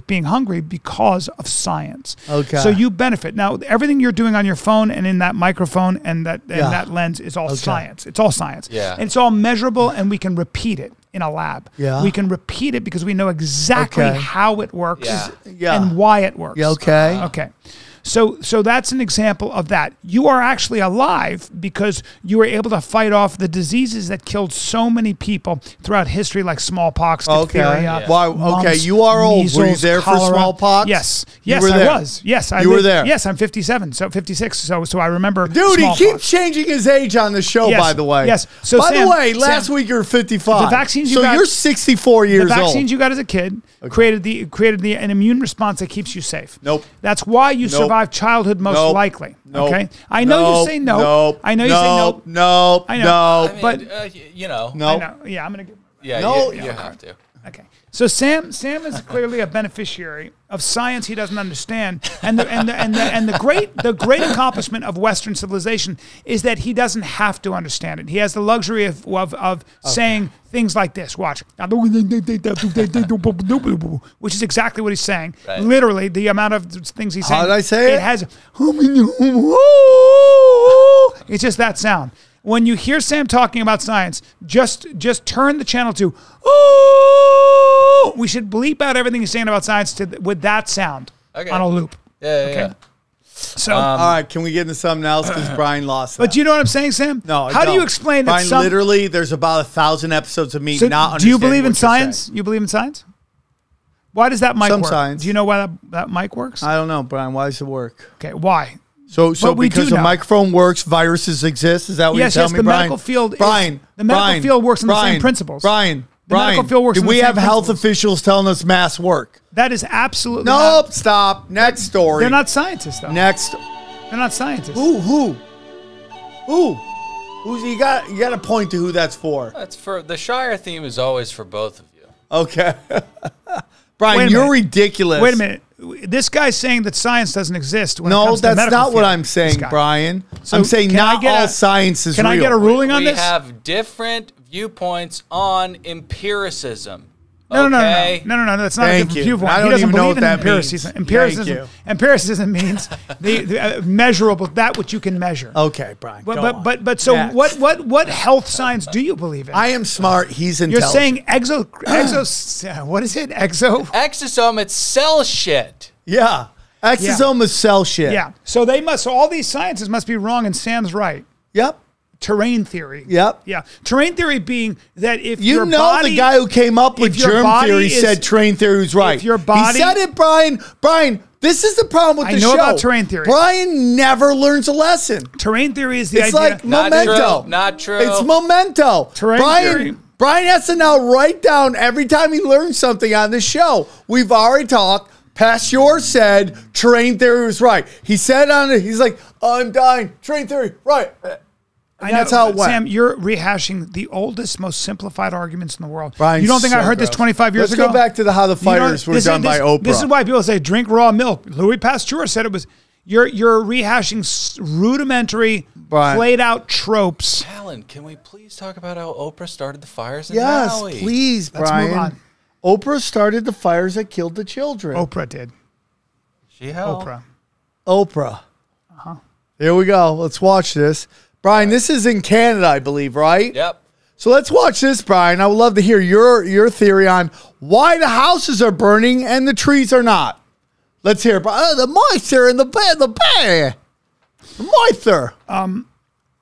being hungry because of science. Okay. So you benefit. Now, everything you're doing on your phone and in that microphone and that lens is all science. It's all science. Yeah. And it's all measurable, and we can repeat it in a lab. Yeah. We can repeat it because we know exactly Okay. how it works Yeah. and why it works. Yeah, okay. Okay. So that's an example of that. You are actually alive because you were able to fight off the diseases that killed so many people throughout history, like smallpox, diphtheria. Why? Okay, mumps, you are old. Were you measles, there for cholera. smallpox? Yes. You Yes, were I there. was. Yes, I You were lived- there. Yes, I'm 57, so 56. So I remember. Dude, smallpox. he keeps changing his age on the show, Yes, by the way. yes. So by Sam- the way, last Sam, week you were 55. the vaccines you so got- you're 64 years The old. vaccines you got as a kid created an immune response that keeps you safe. Nope. That's why you Nope. survived childhood most Nope. likely. Nope. Okay. I know you say no. Nope. I know you say no. Nope. I know. Nope. I mean, But- you know. No. I know. Yeah, I'm gonna give. Yeah, No. you have to. Okay. So Sam is clearly a beneficiary of science he doesn't understand, and the great accomplishment of Western civilization is that he doesn't have to understand it. He has the luxury of saying things like this. Watch, which is exactly what he's saying. Right. Literally, the amount of things he's saying. How did I say it? It has. It's just that sound. When you hear Sam talking about science, just turn the channel to, we should bleep out everything he's saying about science with that sound on a loop. Yeah. So, All right, can we get into something else? Because Bryan lost that. but do you know what I'm saying, Sam? No, I How do you don't. explain that Bryan, literally, there's about 1,000 episodes of me So not do you understanding believe in what you're science? saying. You believe in science? Why does that mic Some work? science. Do you know why that mic works? I don't know, Bryan. Why does it work? Okay, why? So But we because do the know. microphone works, viruses exist. Is that what Yes, you're telling yes, me, the Bryan? medical field is- Bryan, the medical Bryan, field works on the same Bryan, principles. Bryan, The medical field works do on the we same have health principles. officials telling us masks work? That is absolutely Nope. Stop. Next story. They're not scientists, though. Next. They're not scientists. Who? Who's you got to point to who that's for. That's for the Shire theme is always for both of you. Okay. Wait Bryan, a you're minute. ridiculous. Wait a minute. This guy's saying that science doesn't exist. When it No, comes to the that's medical not what field. I'm saying, This guy. Bryan. So I'm saying can I not get all a- science is Can real. I get a ruling on We this? have different viewpoints on empiricism. No. Okay. No. That's not Thank a you. viewpoint. I He don't doesn't even know believe what in that empiricism. means. Empiricism means the measurable, that which you can measure. Okay, Brian. go on. But so Next. what health science do you believe in? I am smart. He's You're intelligent. saying what is it? Exosome, it's cell shit. Yeah. Exosome is cell shit. Yeah. So all these sciences must be wrong, and Sam's right. Yep. Terrain theory. Yep. Yeah. Terrain theory being that if You your know body, the guy who came up with if your germ body theory is- said terrain theory was right. if your body- he said it, Brian. Brian, this is the problem with I the know show. about terrain theory. Brian never learns a lesson. terrain theory is the It's idea. like memento. Not true. It's memento. Terrain theory. Brian has to now write down every time he learns something on this show. We've already talked. Pasteur said terrain theory was right. He said on it, he's like, I'm dying. Terrain theory, right. And that's how it went. Sam, you're rehashing the oldest, most simplified arguments in the world. Brian's you don't think I so heard this gross. 25 years Let's ago? go back to how the fighters were done by Oprah. This is why people say drink raw milk. Louis Pasteur said it was. You're rehashing rudimentary, Brian. played out tropes. Callen, can we please talk about how Oprah started the fires in Yes, Maui? please, Let's Brian. move on. Oprah started the fires that killed the children. Oprah did. She helped. Oprah. Here we go. Let's watch this. Brian, this is in Canada, I believe, right? Yep. So let's watch this, Brian. I would love to hear your theory on why the houses are burning and the trees are not. Let's hear it. The moisture in the bay. The moisture.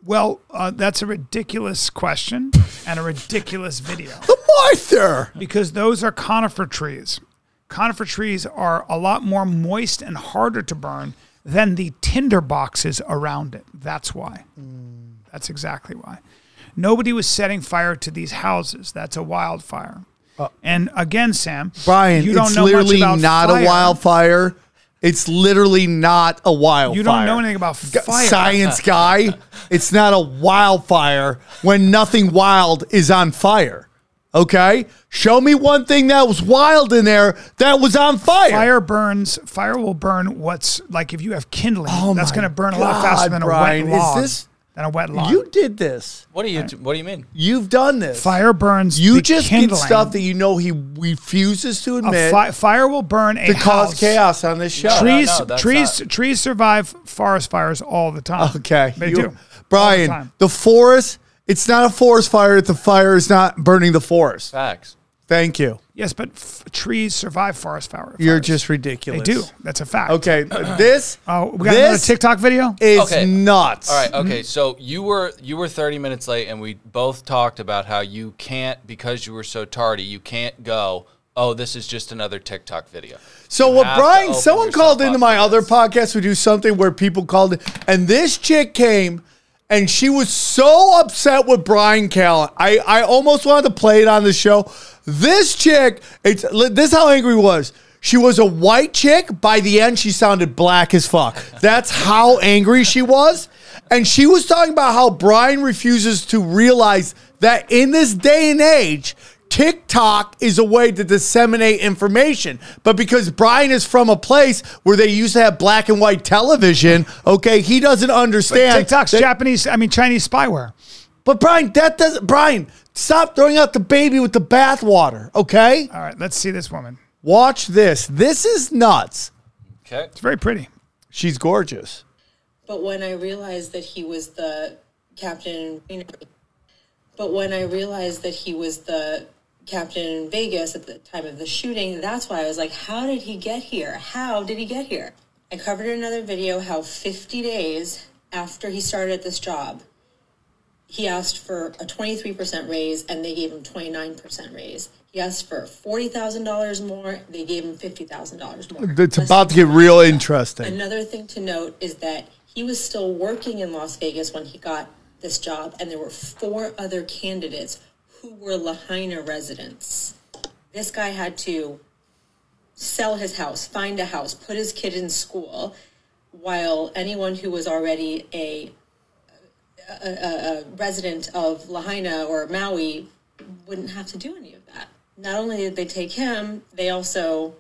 Well, that's a ridiculous question and a ridiculous video The moisture. because those are conifer trees. Conifer trees are a lot more moist and harder to burn than the tinder boxes around it. That's why. That's exactly why. Nobody was setting fire to these houses. That's a wildfire. And again, Sam, Brian, you don't it's know literally much about not fire. a wildfire. It's literally not a wildfire. You don't know anything about fire. Science guy. It's not a wildfire when nothing wild is on fire. Okay? Show me one thing that was wild in there that was on fire. Fire will burn what's like if you have kindling. Oh that's my going to burn a lot faster God, than Brian, a wet log. is this- than a wet log. You did this. What do you mean? You've done this. Fire burns. You the just kindling. get stuff that you know he refuses to admit Fire will burn a to cause house. chaos on this show. Trees survive forest fires all the time. Okay. They do. Brian, All the time. the forest, it's not a forest fire if the fire is not burning the forest. Facts. Thank you. Yes, but trees survive forest fires. You're just ridiculous. They do. That's a fact. Okay. This Oh, we got another TikTok video? is Okay. nuts. All right. Okay. So you were 30 minutes late, and we both talked about how you can't, because you were so tardy, you can't go, oh, this is just another TikTok video. So You what, have to Brian, open someone yourself called into up my to other this. podcast. We do something where people called it, and this chick came and she was so upset with Bryan Callen. I almost wanted to play it on the show. This chick, this is how angry she was. She was a white chick. By the end, she sounded black as fuck. That's how angry she was. And she was talking about how Bryan refuses to realize that in this day and age, TikTok is a way to disseminate information. But because Bryan is from a place where they used to have black and white television, okay, he doesn't understand. TikTok's that- Chinese spyware. But Brian, Brian, stop throwing out the baby with the bathwater, okay? All right, let's see this woman. Watch this. This is nuts. Okay. It's very pretty. She's gorgeous. But when I realized that he was the captain in Vegas at the time of the shooting, that's why I was like, how did he get here? How did he get here? I covered in another video how 50 days after he started at this job, he asked for a 23% raise and they gave him 29% raise. He asked for $40,000 more, they gave him $50,000 more. It's about to get real interesting. Another thing to note is that he was still working in Las Vegas when he got this job, and there were 4 other candidates who were Lahaina residents. This guy had to sell his house, find a house, put his kid in school, while anyone who was already a resident of Lahaina or Maui wouldn't have to do any of that. Not only did they take him, they also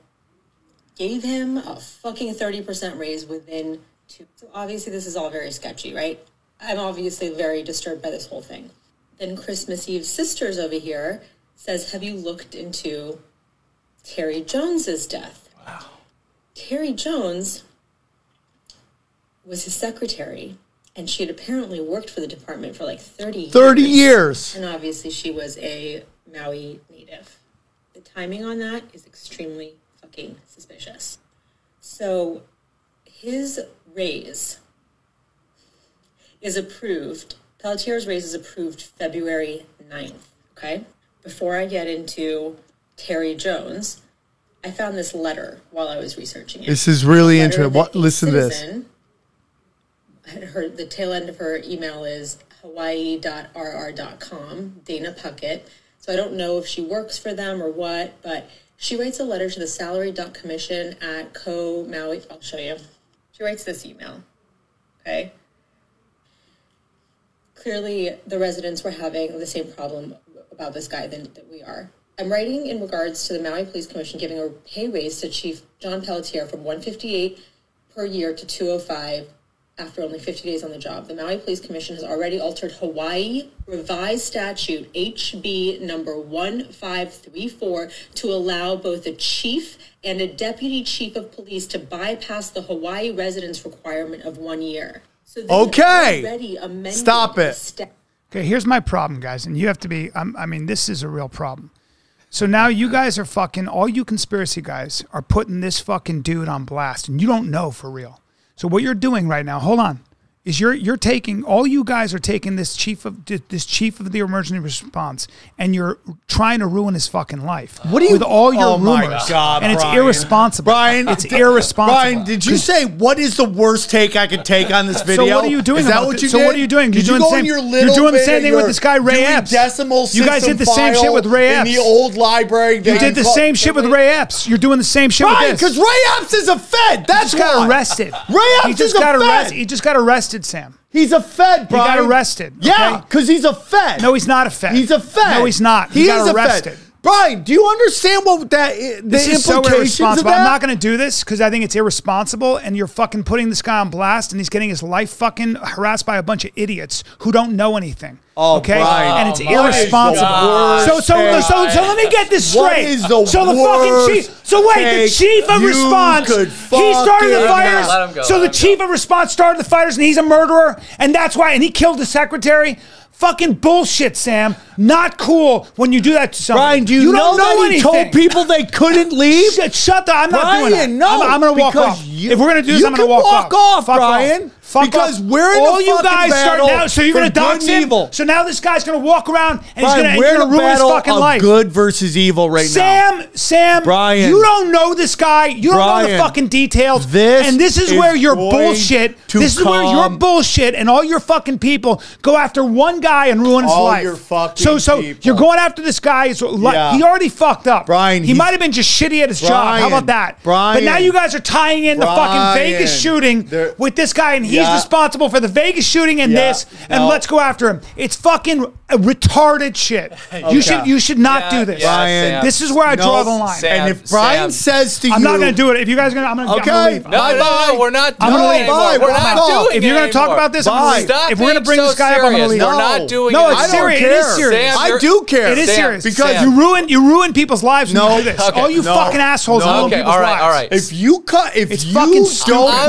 gave him a fucking 30% raise within 2. So obviously this is all very sketchy, right? I'm obviously very disturbed by this whole thing. Then Christmas Eve Sisters over here says, have you looked into Terry Jones's death. Wow. Terry Jones was his secretary, and she had apparently worked for the department for like 30 years. 30 years. And obviously she was a Maui native. The timing on that is extremely fucking suspicious. So his raise is approved. Pelletier's raise is approved February 9th, okay? Before I get into Terry Jones, I found this letter while I was researching it. This is really interesting. Listen to this. The tail end of her email is hawaii.rr.com, Dana Puckett. So I don't know if she works for them or what, but she writes a letter to the salary.commission at Co-Maui. I'll show you. She writes this email, okay? Clearly, the residents were having the same problem about this guy that we are. I'm writing in regards to the Maui Police Commission giving a pay raise to Chief John Pelletier from $158 per year to $205 after only 50 days on the job. The Maui Police Commission has already altered Hawaii revised statute HB number 1534 to allow both a chief and a deputy chief of police to bypass the Hawaii residence requirement of 1 year. So okay, stop it. Okay, here's my problem, guys, and you have to be, I mean, this is a real problem. So now you guys are fucking, all you conspiracy guys are putting this fucking dude on blast, and you don't know for real. So what you're doing right now, hold on, is you're taking, all you guys are taking this chief of the emergency response, and you're trying to ruin his fucking life. What do you? With all your rumors, my God, and it's Bryan. irresponsible. Bryan, it's irresponsible. Bryan, did you say what is the worst take I could take on this video? So what are you doing? Is that what you did? So what are you doing? Did You're you doing go the in same. your little You're doing the bit same of thing with this guy Ray doing Epps. Decimal You guys did the same shit with Ray Epps in the old library. You did the same shit with Ray Epps. You're doing the same shit with this. Because Ray Epps is a Fed. That's why. He just got arrested. Ray Epps is a Fed. He just got arrested, Sam. He's a Fed, Bryan. He got arrested. Yeah, because he's a Fed. No, he's not a Fed. He's a Fed. No, he's not. He got arrested. Bryan, do you understand what that the this is so implications irresponsible. of that? I'm not going to do this because I think it's irresponsible, and you're fucking putting this guy on blast, and he's getting his life fucking harassed by a bunch of idiots who don't know anything. Oh, okay, Bryan. and it's irresponsible. So let me get this straight. What is the fucking chief. So wait, the chief of response. He started the fires. So the chief of response started the fires, and he's a murderer, and that's why. And he killed the secretary. Fucking bullshit, Sam. Not cool when you do that to somebody. Bryan, do you know don't that he told people they couldn't leave? Shut the. I'm not doing that. No, I'm going to walk off. If we're going to do this, I'm going to walk off. Fuck Bryan. Because we're in all the you fucking guys battle start now. So you're going to dox him. Evil. So now this guy's going to walk around and Bryan, he's going to ruin his fucking life. Good versus evil right now. Sam, Bryan, you don't know this guy. You don't know the fucking details. This is where your bullshit. This is where your bullshit and all your fucking people go after one guy and ruin his life. Your fucking so you're going after this guy. He already fucked up. Bryan, he might have been just shitty at his job. How about that? Bryan, but now you guys are tying in the fucking Vegas shooting with this guy, and he's responsible for the Vegas shooting and this, and let's go after him. It's fucking retarded shit. Okay. You should not do this. Bryan, this is where I draw the line. And if Bryan says to you, I'm not going to do it. If you guys are going to, I'm going to leave. No, we're not doing it anymore. We're not doing it. If you're going to talk about this, I'm going to leave. Stop. If we're going to bring this guy up, I'm going to leave. We're not doing it. No, it's serious. It is serious. I do care. It is serious because you ruin people's lives when you do this. All you fucking assholes ruin people's lives. All right. If you don't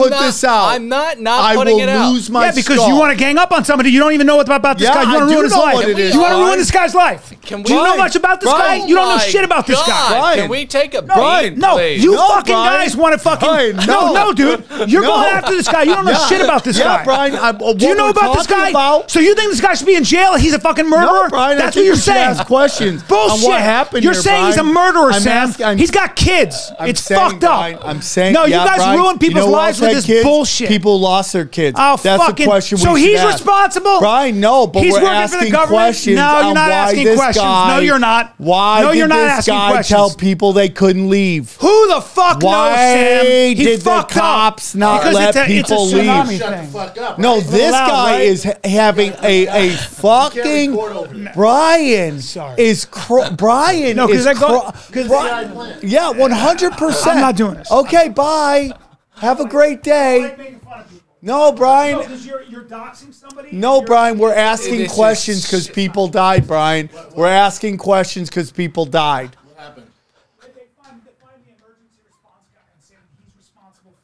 put this out, I'm not putting it out. I will lose my because you want to gang up on somebody. You don't even know about this guy. You want to ruin his life. You want to ruin this guy's life. Do you know much about this guy? You don't know shit about this guy. Can we take a Bryan, beat, no, please? you fucking guys want to fucking no, dude. You're going after this guy. You don't know shit about this guy. Bryan, do you know about this guy? So you think this guy should be in jail? He's a fucking murderer. No, Bryan, that's what you're saying. Ask questions. Bullshit. What happened? You're saying he's a murderer, Sam. He's got kids. It's fucked up. I'm saying no. You guys ruin people's lives with this bullshit. People lost their kids. Oh, that's the question. So he's responsible. Bryan, no, but he's we're working for the asking government. questions. No, you're not asking questions. No, you're not. Why no, you're did not this asking guy questions. tell people they couldn't leave? Who the fuck knows, Sam? Why did the cops not let people leave? Shut the fuck up. No, this guy is having a fucking Bryan is Bryan. No, because yeah, 100%. I'm not doing this. Okay, bye. Have a great day. No, Bryan. You're doxing somebody? No, Bryan, we're asking questions because people died, Bryan. We're asking questions because people died. What happened?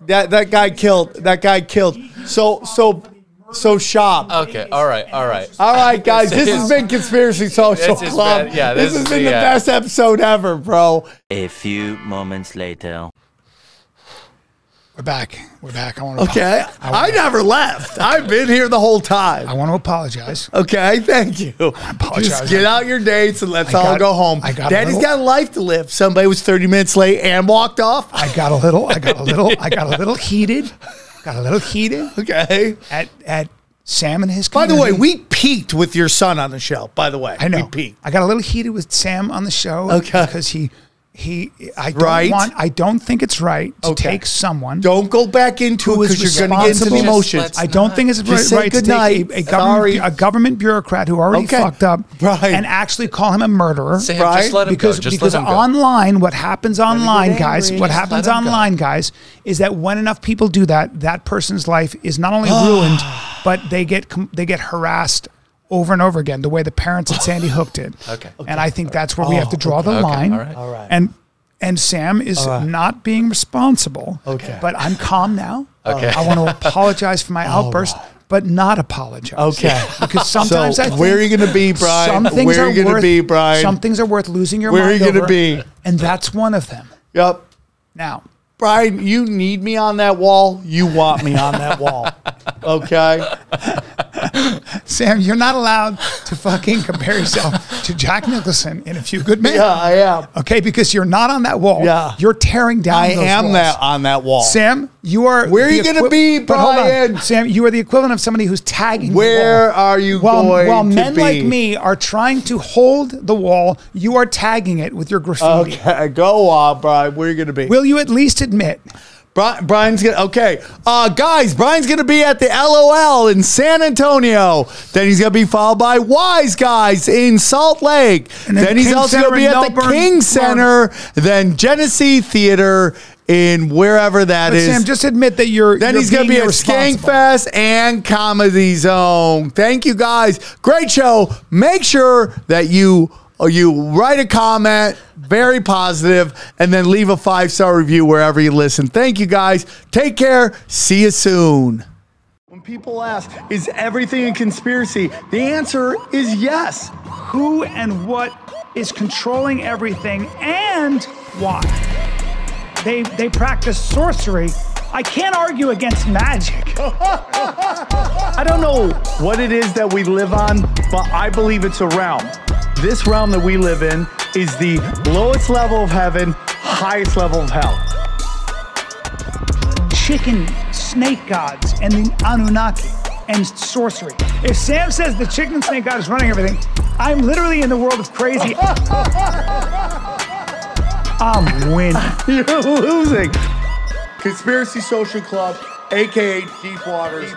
That guy killed. That guy killed. So shop. Okay. All right. All right, guys. This has been Conspiracy Social Club. Yeah, this has been the best episode ever, bro. A few moments later. We're back. I want to. Okay. I never left. I've been here the whole time. I want to apologize. Okay. Thank you. Apologize. Just get out your dates and let's all go home. Daddy's got a life to live. Somebody was 30 minutes late and walked off. I got a little heated. Okay. At Sam and his community. By the way, we peaked with your son on the show, by the way. I know. We peaked. I got a little heated with Sam on the show. Okay. Because I don't think it's right to take someone. Don't go back into it because you're going to get into the emotions. I don't think it's right to take a government bureaucrat who already fucked up and actually call him a murderer. Sam, just let him go. Because online, what happens online, guys, is that when enough people do that, that person's life is not only ruined, but they get harassed over and over again, the way the parents at Sandy Hook did. Okay. And I think that's where we have to draw the line. All right. And Sam is not being responsible. Okay. But I'm calm now. Okay. I want to apologize for my outburst, but not apologize. Okay. Because sometimes I think where are you going to be, Bryan? Some things are worth losing your mind over. Where are you going to be? And that's one of them. Yep. Now, Bryan, you need me on that wall. You want me on that wall. Okay? Sam, you're not allowed to fucking compare yourself to Jack Nicholson in A Few Good Men. Yeah, I am. Okay, because you're not on that wall. Yeah. You're tearing down those walls. On that wall. Sam, you are... Where are you going to be, Bryan? Sam, you are the equivalent of somebody who's tagging Where are you going While to men be? like me are trying to hold the wall, you are tagging it with your graffiti. Okay, go on, Bryan. Where are you going to be? Will you at least admit... Bryan's guys, Bryan's gonna be at the LOL in San Antonio. Then he's gonna be followed by Wise Guys in Salt Lake. Then he's also gonna be at the King Center. Then Genesee Theater in wherever that is. Sam, just admit that you're. Then he's gonna be at Skankfest and Comedy Zone. Thank you guys. Great show. Make sure that you write a comment, very positive, and then leave a 5-star review wherever you listen. Thank you, guys. Take care. See you soon. When people ask, is everything a conspiracy? The answer is yes. Who and what is controlling everything and why? They practice sorcery. I can't argue against magic. I don't know what it is that we live on, but I believe it's a realm. This realm that we live in is the lowest level of heaven, highest level of hell. Chicken snake gods and the Anunnaki and sorcery. If Sam says the chicken and snake god is running everything, I'm literally in the world of crazy. I'm winning. You're losing. Conspiracy Social Club, a.k.a. Deep Waters.